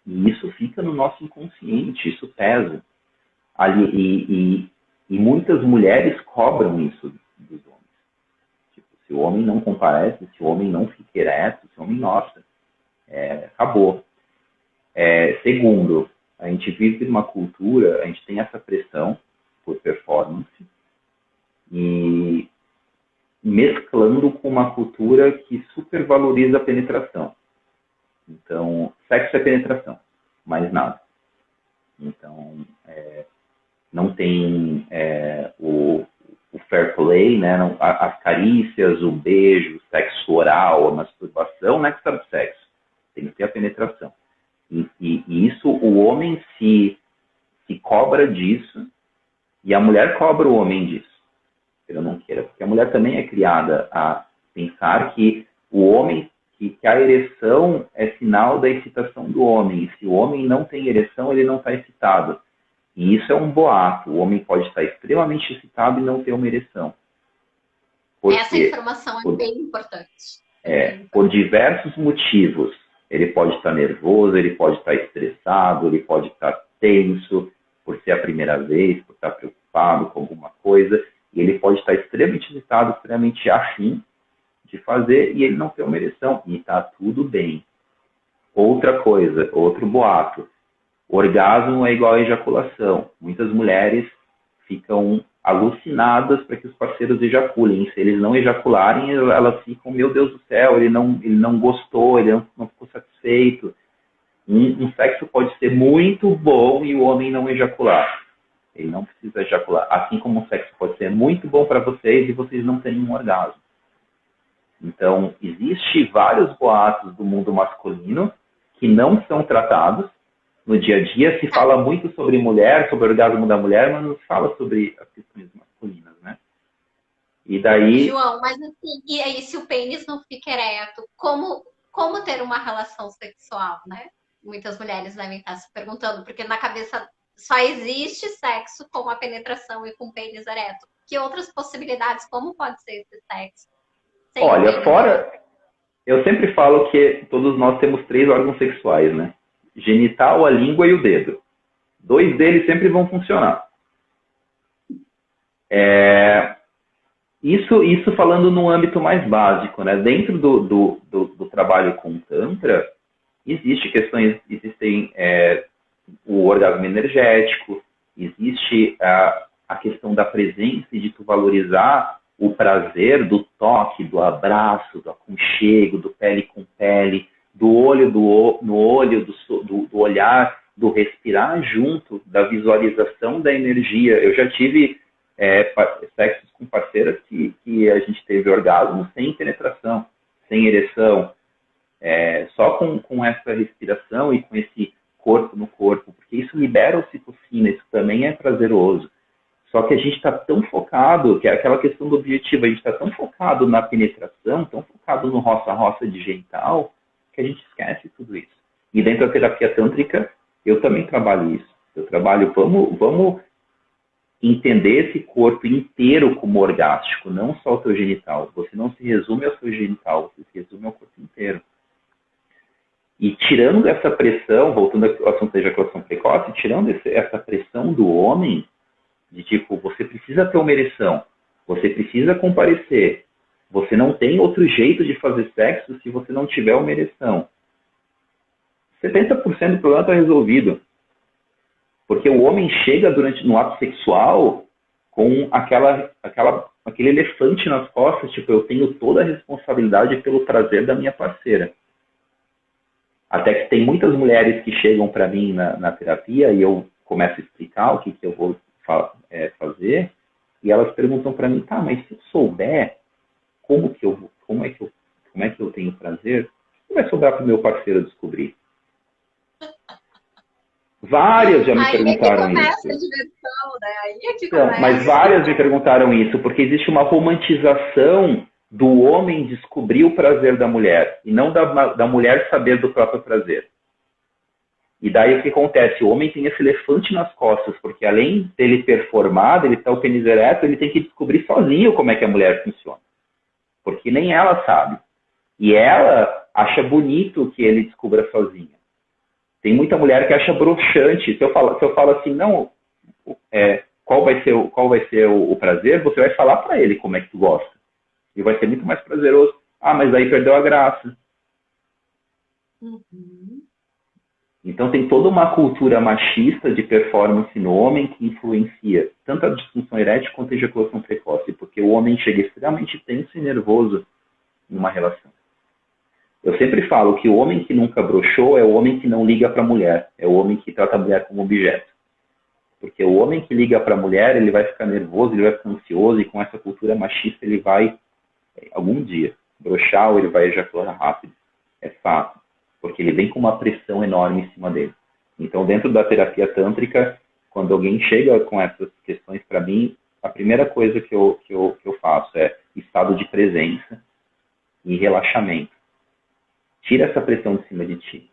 E isso fica no nosso inconsciente, isso pesa. E muitas mulheres cobram isso dos homens. Tipo, se o homem não comparece, se o homem não fica ereto, se o homem, nossa, acabou. Segundo, a gente vive numa cultura, a gente tem essa pressão por performance, e mesclando com uma cultura que supervaloriza a penetração. Então, sexo é penetração, mais nada. Então, não tem o fair play, né? As carícias, o beijo, o sexo oral, a masturbação, não é que sabe sexo. Tem que ter a penetração. E isso, o homem se cobra disso, e a mulher cobra o homem disso. Eu não queira, porque a mulher também é criada a pensar que o homem, que a ereção é sinal da excitação do homem. E se o homem não tem ereção, ele não está excitado. E isso é um boato. O homem pode estar extremamente excitado e não ter uma ereção. Essa informação é bem importante. Por diversos motivos. Ele pode estar nervoso, ele pode estar estressado, ele pode estar tenso, por ser a primeira vez, por estar preocupado com alguma coisa. E ele pode estar extremamente excitado, extremamente afim de fazer, e ele não tem uma ereção. E está tudo bem. Outra coisa, outro boato. Orgasmo é igual a ejaculação. Muitas mulheres ficam alucinadas para que os parceiros ejaculem. Se eles não ejacularem, elas ficam, meu Deus do céu, ele não gostou, ele não ficou satisfeito. Um sexo pode ser muito bom e o homem não ejacular. Ele não precisa ejacular. Assim como um sexo pode ser muito bom para vocês e vocês não terem um orgasmo. Então, existem vários boatos do mundo masculino que não são tratados. No dia a dia se fala muito sobre mulher, sobre o orgasmo da mulher, mas não se fala sobre as questões masculinas, né? E daí... João, mas assim, e aí se o pênis não fica ereto, como ter uma relação sexual, né? Muitas mulheres devem estar se perguntando, porque na cabeça só existe sexo com a penetração e com o pênis ereto. Que outras possibilidades, como pode ser esse sexo? Olha, fora... Eu sempre falo que todos nós temos 3 órgãos sexuais, né? Genital, a língua e o dedo. 2 deles sempre vão funcionar. Isso falando no âmbito mais básico, né? Dentro do trabalho com Tantra, existem o orgasmo energético, existe a questão da presença e de tu valorizar o prazer do toque, do abraço, do aconchego, do pele com pele, do olho no olho, do olhar, do respirar junto, da visualização da energia. Eu já tive sexos com parceiras que a gente teve orgasmo sem penetração, sem ereção, só com essa respiração e com esse corpo no corpo, porque isso libera ocitocina, isso também é prazeroso. Só que a gente está tão focado, que é aquela questão do objetivo, a gente está tão focado na penetração, tão focado no roça-roça de genital, que a gente esquece tudo isso. E dentro da terapia tântrica, eu também trabalho isso. Eu trabalho, vamos entender esse corpo inteiro como orgástico, não só o teu genital. Você não se resume ao seu genital, você se resume ao corpo inteiro. E tirando essa pressão, voltando ao assunto da ejaculação precoce, tirando essa pressão do homem, de tipo, você precisa ter uma ereção, você precisa comparecer, você não tem outro jeito de fazer sexo se você não tiver uma ereção. 70% do problema está resolvido. Porque o homem chega no ato sexual com aquele elefante nas costas, tipo, eu tenho toda a responsabilidade pelo prazer da minha parceira. Até que tem muitas mulheres que chegam para mim na terapia e eu começo a explicar o que eu vou fazer, e elas perguntam para mim, tá, mas se eu souber como é que eu tenho prazer, o que vai sobrar para o meu parceiro descobrir? Várias já me Aí é que perguntaram começa a isso. diversão, né? Aí é que Então, mas começa. várias me perguntaram isso, porque existe uma romantização do homem descobrir o prazer da mulher, e não da mulher saber do próprio prazer. E daí o que acontece? O homem tem esse elefante nas costas, porque além dele performar, dele estar o pênis ereto, ele tem que descobrir sozinho como é que a mulher funciona. Porque nem ela sabe. E ela acha bonito que ele descubra sozinha. Tem muita mulher que acha broxante. Se eu falo assim, não, qual vai ser o prazer, você vai falar para ele como é que tu gosta. E vai ser muito mais prazeroso. Ah, mas aí perdeu a graça. Uhum. Então tem toda uma cultura machista de performance no homem que influencia tanto a disfunção erétil quanto a ejaculação precoce, porque o homem chega extremamente tenso e nervoso em uma relação. Eu sempre falo que o homem que nunca broxou é o homem que não liga para a mulher, é o homem que trata a mulher como objeto. Porque o homem que liga para a mulher, ele vai ficar nervoso, ele vai ficar ansioso, e com essa cultura machista ele vai, algum dia, broxar ou ele vai ejacular rápido. É fato. Porque ele vem com uma pressão enorme em cima dele. Então, dentro da terapia tântrica, quando alguém chega com essas questões para mim, a primeira coisa que eu faço é estado de presença e relaxamento. Tira essa pressão de cima de ti.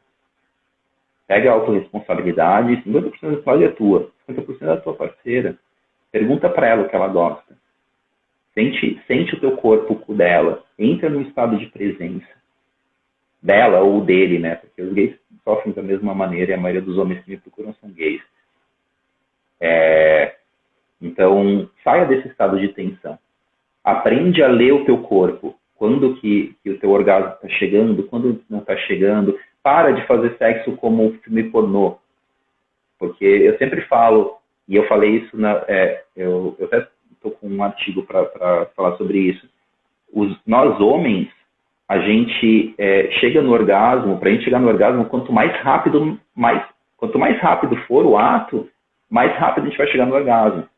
Pega a autorresponsabilidade, 50% da responsabilidade é tua, 50% é da tua parceira. Pergunta para ela o que ela gosta. Sente o teu corpo com o dela. Entra no estado de presença dela ou dele, né? Porque os gays sofrem da mesma maneira e a maioria dos homens que me procuram são gays. Então, saia desse estado de tensão. Aprende a ler o teu corpo. Quando que o teu orgasmo está chegando, quando não está chegando. Para de fazer sexo como um filme pornô. Porque eu sempre falo, e eu falei isso, eu até estou com um artigo para falar sobre isso. Nós homens, a gente chega no orgasmo, para a gente chegar no orgasmo, quanto mais rápido for o ato, mais rápido a gente vai chegar no orgasmo.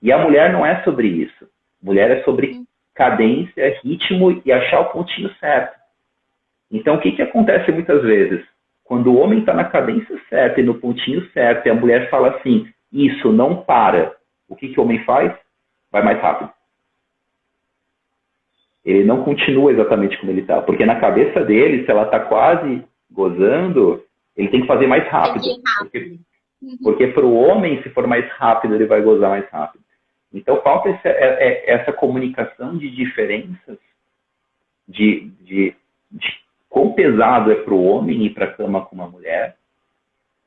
E a mulher não é sobre isso. Mulher é sobre cadência, ritmo e achar o pontinho certo. Então, o que acontece muitas vezes? Quando o homem está na cadência certa e no pontinho certo, e a mulher fala assim, isso, não para. O que o homem faz? Vai mais rápido. Ele não continua exatamente como ele está. Porque na cabeça dele, se ela está quase gozando, ele tem que fazer mais rápido. Porque para o homem, se for mais rápido, ele vai gozar mais rápido. Então, falta essa comunicação de diferenças, de quão pesado é para o homem ir para a cama com uma mulher,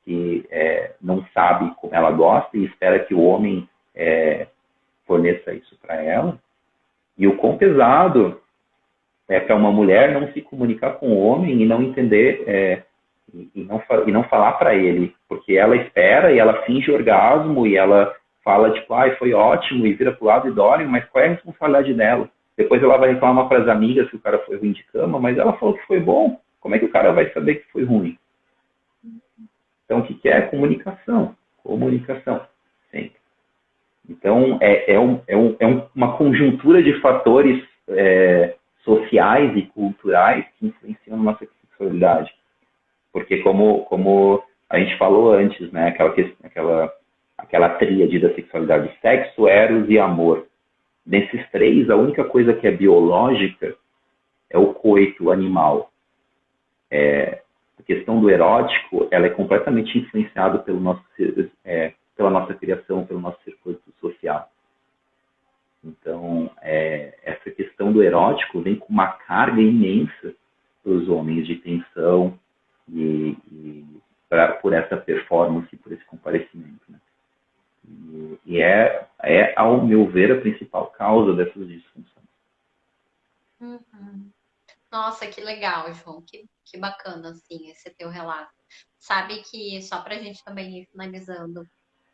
que não sabe como ela gosta e espera que o homem forneça isso para ela. E o quão pesado é para uma mulher não se comunicar com o homem e não entender e não falar para ele, porque ela espera e ela finge orgasmo e ela fala tipo, foi ótimo e vira pro lado e dorme, mas qual é a responsabilidade dela? Depois ela vai reclamar para as amigas que o cara foi ruim de cama, mas ela falou que foi bom. Como é que o cara vai saber que foi ruim? Então, o que é comunicação? Comunicação, sempre. Então, uma conjuntura de fatores sociais e culturais que influenciam na nossa sexualidade. Porque, como a gente falou antes, né, aquela tríade da sexualidade, sexo, eros e amor. Desses três, a única coisa que é biológica é o coito animal. A questão do erótico, ela é completamente influenciada pela nossa criação, pelo nosso circuito social. Então, essa questão do erótico vem com uma carga imensa para os homens de tensão por essa performance, por esse comparecimento. Né? E ao meu ver, a principal causa dessas disfunções. Uhum. Nossa, que legal, João. Que bacana, assim, esse teu relato. Sabe que, só pra gente também ir finalizando,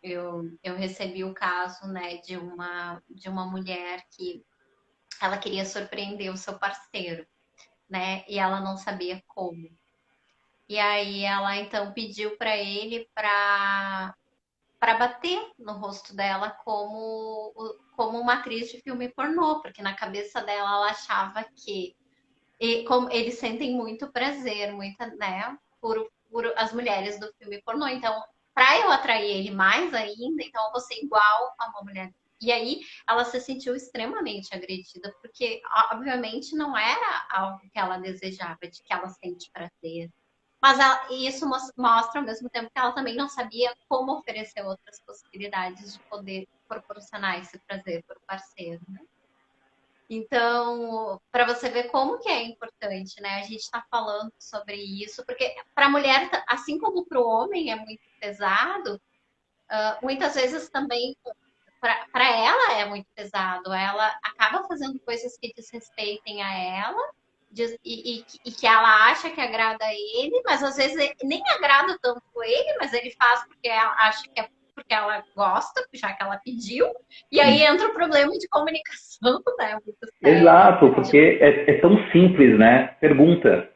eu recebi o caso, né, de uma mulher que ela queria surpreender o seu parceiro, né, e ela não sabia como. E aí ela, então, pediu pra ele para bater no rosto dela como uma atriz de filme pornô, porque na cabeça dela ela achava que como eles sentem muito prazer, muita, né, por as mulheres do filme pornô. Então, para eu atrair ele mais ainda, então eu vou ser igual a uma mulher. E aí ela se sentiu extremamente agredida, porque obviamente não era algo que ela desejava, de que ela sente prazer. Mas isso mostra ao mesmo tempo que ela também não sabia como oferecer outras possibilidades de poder proporcionar esse prazer para o parceiro, né? Então, para você ver como que é importante, né? A gente está falando sobre isso, porque para a mulher, assim como para o homem é muito pesado, muitas vezes também para ela é muito pesado. Ela acaba fazendo coisas que desrespeitem a ela e que ela acha que agrada a ele, mas às vezes nem agrada tanto ele, mas ele faz porque ela acha que é porque ela gosta, já que ela pediu, e aí Sim. entra o problema de comunicação, né? Muito sério. Exato, porque é tão simples, né? Pergunta.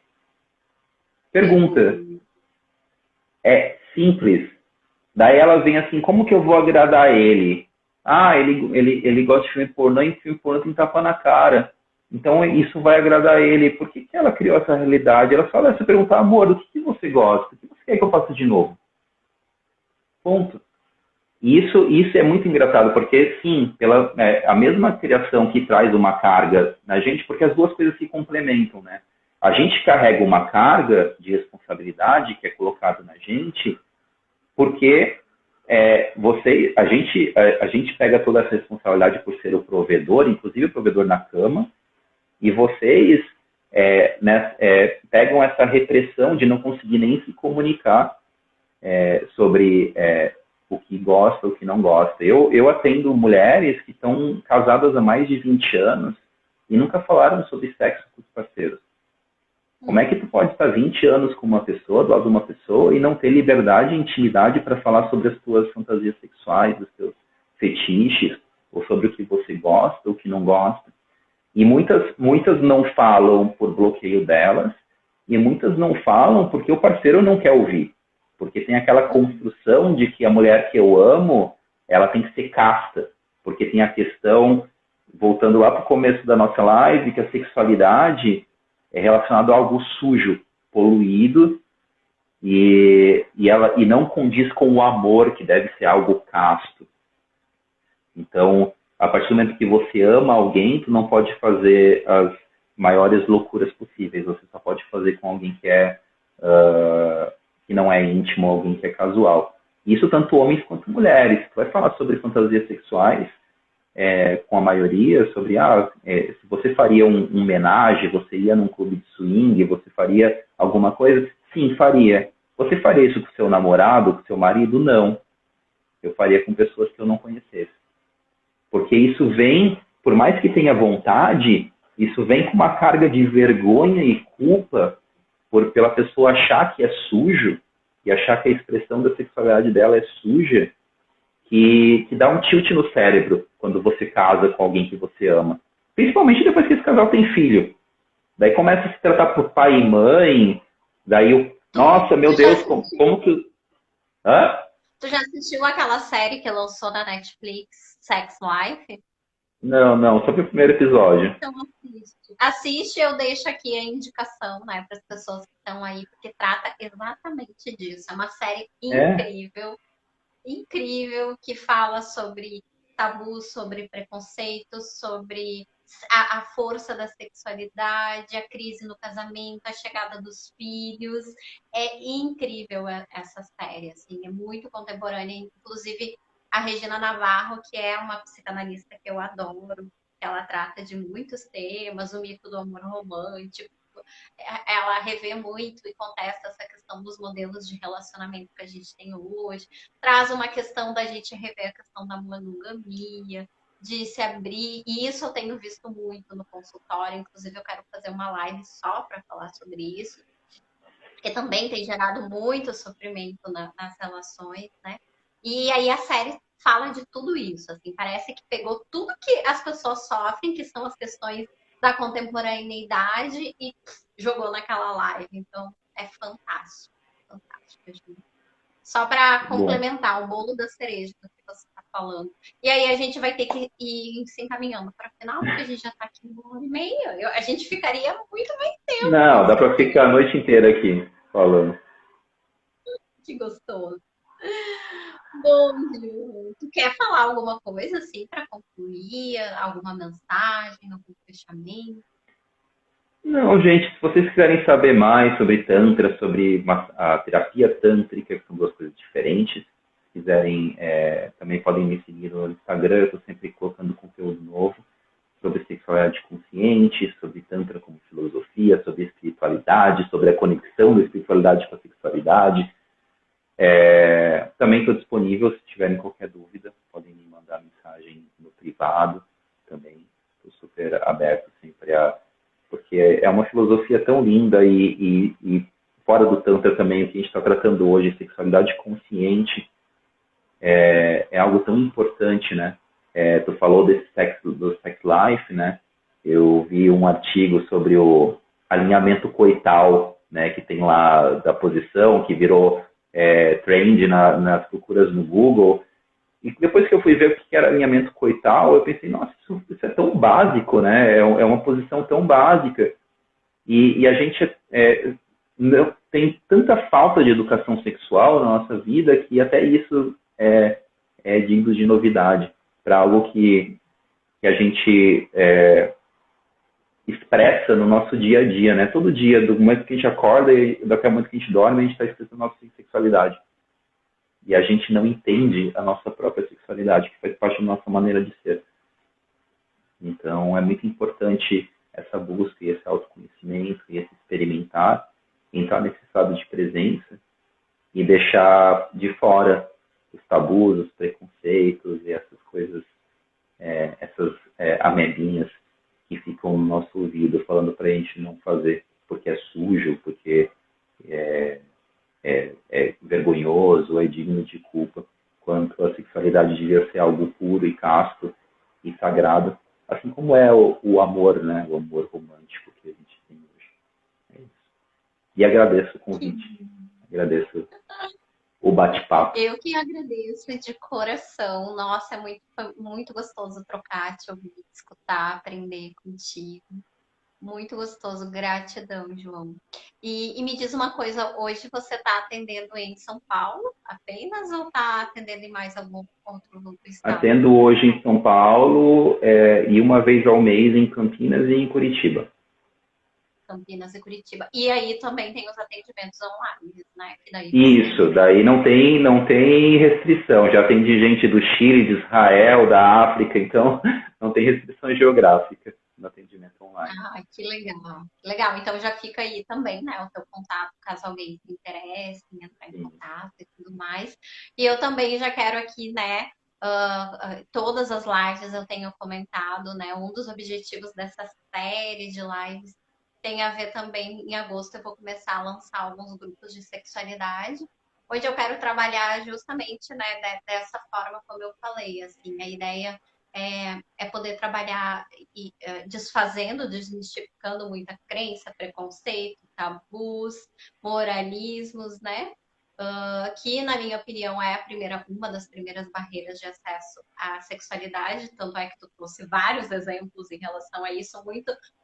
Pergunta. Pergunta. É simples. Daí ela vem assim, como que eu vou agradar ele? Ah, ele gosta de filme pornô, e filme pornô tem tapa na cara. Então isso vai agradar ele. Por que ela criou essa realidade? Ela só deve se perguntar, amor, do que você gosta? O que você quer que eu faça de novo? Ponto. E isso é muito engraçado, porque sim, a mesma criação que traz uma carga na gente, porque as duas coisas se complementam, né? A gente carrega uma carga de responsabilidade que é colocada na gente, porque a gente pega toda essa responsabilidade por ser o provedor, inclusive o provedor na cama, e vocês pegam essa repressão de não conseguir nem se comunicar sobre o que gosta, o que não gosta. Eu atendo mulheres que estão casadas há mais de 20 anos e nunca falaram sobre sexo com os parceiros. Como é que tu pode estar 20 anos com uma pessoa, do lado de uma pessoa, e não ter liberdade e intimidade para falar sobre as tuas fantasias sexuais, os teus fetiches, ou sobre o que você gosta, o que não gosta? E muitas não falam por bloqueio delas, e muitas não falam porque o parceiro não quer ouvir. Porque tem aquela construção de que a mulher que eu amo, ela tem que ser casta. Porque tem a questão, voltando lá para o começo da nossa live, que a sexualidade é relacionada a algo sujo, poluído, e não condiz com o amor, que deve ser algo casto. Então, a partir do momento que você ama alguém, tu não pode fazer as maiores loucuras possíveis. Você só pode fazer com alguém que não é íntimo, alguém que é casual. Isso tanto homens quanto mulheres. Tu vai falar sobre fantasias sexuais com a maioria, sobre se você faria um homenagem, você ia num clube de swing, você faria alguma coisa? Sim, faria. Você faria isso com seu namorado, com seu marido? Não. Eu faria com pessoas que eu não conhecesse. Porque isso vem, por mais que tenha vontade, isso vem com uma carga de vergonha e culpa pela pessoa achar que é sujo e achar que a expressão da sexualidade dela é suja, que dá um tilt no cérebro quando você casa com alguém que você ama. Principalmente depois que esse casal tem filho. Daí começa a se tratar por pai e mãe, daí nossa, meu Deus, como que... Hã? Tu já assistiu aquela série que lançou na Netflix, Sex Life? Não, só pro primeiro episódio. Então assiste. Assiste, eu deixo aqui a indicação, né, para as pessoas que estão aí, porque trata exatamente disso. É uma série É, incrível, incrível, que fala sobre tabus, sobre preconceitos, sobre a força da sexualidade, a crise no casamento, a chegada dos filhos. É incrível essa série, assim, é muito contemporânea. Inclusive, a Regina Navarro, que é uma psicanalista que eu adoro, ela trata de muitos temas, o mito do amor romântico, ela revê muito e contesta essa questão dos modelos de relacionamento que a gente tem hoje, traz uma questão da gente rever a questão da monogamia, de se abrir, e isso eu tenho visto muito no consultório, inclusive eu quero fazer uma live só para falar sobre isso, porque também tem gerado muito sofrimento nas relações, né? E aí a série fala de tudo isso, assim, parece que pegou tudo que as pessoas sofrem, que são as questões da contemporaneidade, e jogou naquela live. Então, é fantástico, fantástico. Só para Bom, complementar o bolo da cereja do que você está falando. E aí a gente vai ter que ir se encaminhando para o final, porque a gente já está aqui 1 hora e meia. A gente ficaria muito mais tempo, não, dá para ficar a certeza. noite inteira aqui falando. Que gostoso. Bom, Ju, tu quer falar alguma coisa assim para concluir? Alguma mensagem, algum fechamento? Não, gente, se vocês quiserem saber mais sobre Tantra, sobre a terapia tântrica, que são duas coisas diferentes, se quiserem, também podem me seguir no Instagram, eu estou sempre colocando conteúdo novo sobre sexualidade consciente, sobre Tantra como filosofia, sobre espiritualidade, sobre a conexão da espiritualidade com a sexualidade. Também estou disponível, se tiverem qualquer dúvida, podem me mandar mensagem no privado também. Estou super aberto sempre a. Porque é uma filosofia tão linda e fora do Tantra também, o que a gente está tratando hoje, sexualidade consciente, é algo tão importante, né? Tu falou desse do sex life, né? Eu vi um artigo sobre o alinhamento coital, né? Que tem lá da posição, que virou trend nas procuras no Google. E depois que eu fui ver o que era alinhamento coital, eu pensei, nossa, isso é tão básico, né? É uma posição tão básica. E a gente não, tem tanta falta de educação sexual na nossa vida que até isso é digno de novidade para algo que a gente expressa no nosso dia a dia, né? Todo dia, do momento que a gente acorda e daqui a momento que a gente dorme, a gente está expressando a nossa sexualidade. E a gente não entende a nossa própria sexualidade, que faz parte da nossa maneira de ser. Então, é muito importante essa busca e esse autoconhecimento e esse experimentar, entrar nesse estado de presença e deixar de fora os tabus, os preconceitos e essas coisas, essas amebinhas que ficam no nosso ouvido falando para a gente não fazer porque é sujo, porque é vergonhoso, é digno de culpa, quanto a sexualidade devia ser algo puro e casto e sagrado, assim como é o amor, né? O amor romântico que a gente tem hoje. É isso. E agradeço o convite, agradeço o bate-papo. Eu que agradeço de coração. Nossa, foi muito gostoso trocar, te ouvir, escutar, aprender contigo. Muito gostoso. Gratidão, João. E me diz uma coisa, hoje você está atendendo em São Paulo apenas ou está atendendo em mais algum outro do estado? Atendo hoje em São Paulo e uma vez ao mês em Campinas e em Curitiba. Campinas e Curitiba. E aí também tem os atendimentos online, né? Que daí você. Isso, daí não tem restrição. Já tem de gente do Chile, de Israel, da África, então não tem restrição geográfica no atendimento online. Ah, que legal. Legal. Então já fica aí também, né? O teu contato, caso alguém se interesse em entrar em contato e tudo mais. E eu também já quero aqui, né? Todas as lives eu tenho comentado, né? Um dos objetivos dessa série de lives tem a ver também, em agosto eu vou começar a lançar alguns grupos de sexualidade, onde eu quero trabalhar justamente, né, dessa forma como eu falei, assim, a ideia é poder trabalhar desfazendo, desmistificando muita crença, preconceito, tabus, moralismos, né? Que, na minha opinião, é uma das primeiras barreiras de acesso à sexualidade, tanto é que tu trouxe vários exemplos em relação a isso.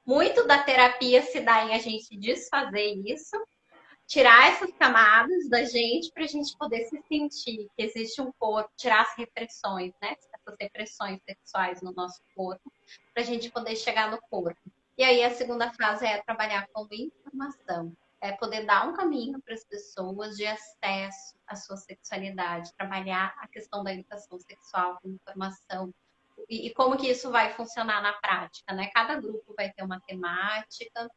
Muito da terapia se dá em a gente desfazer isso, tirar essas camadas da gente para a gente poder se sentir que existe um corpo, tirar as repressões, né? Essas repressões sexuais no nosso corpo, para a gente poder chegar no corpo. E aí a segunda fase é trabalhar com informação, é poder dar um caminho para as pessoas de acesso à sua sexualidade, trabalhar a questão da educação sexual com informação. E como que isso vai funcionar na prática, né? Cada grupo vai ter uma temática,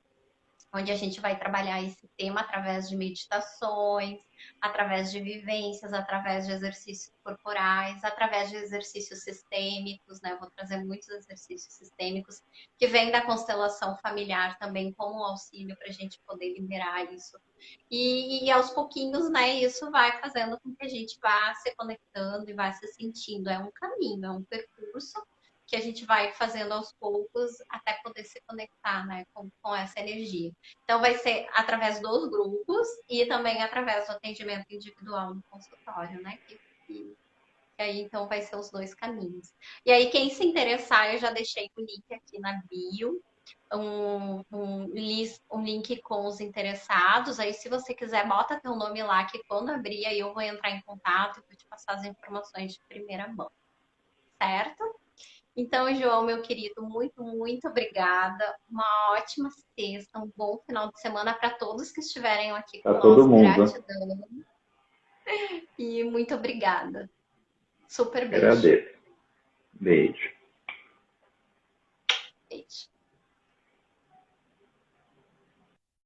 onde a gente vai trabalhar esse tema através de meditações, através de vivências, através de exercícios corporais, através de exercícios sistêmicos, né? Eu vou trazer muitos exercícios sistêmicos que vêm da constelação familiar também como auxílio para a gente poder liberar isso. E aos pouquinhos, né, isso vai fazendo com que a gente vá se conectando e vá se sentindo. É um caminho, é um percurso que a gente vai fazendo aos poucos até poder se conectar, né, com essa energia. Então, vai ser através dos grupos e também através do atendimento individual no consultório, né? Que aí, então, vai ser os dois caminhos. E aí, quem se interessar, eu já deixei o link aqui na bio, um link com os interessados. Aí, se você quiser, bota teu nome lá, que quando abrir, aí eu vou entrar em contato e vou te passar as informações de primeira mão, certo? Então, João, meu querido, muito, muito obrigada. Uma ótima sexta, um bom final de semana para todos que estiverem aqui Para todo conosco. mundo. Gratidão e muito obrigada. Super beijo. Agradeço. Beijo.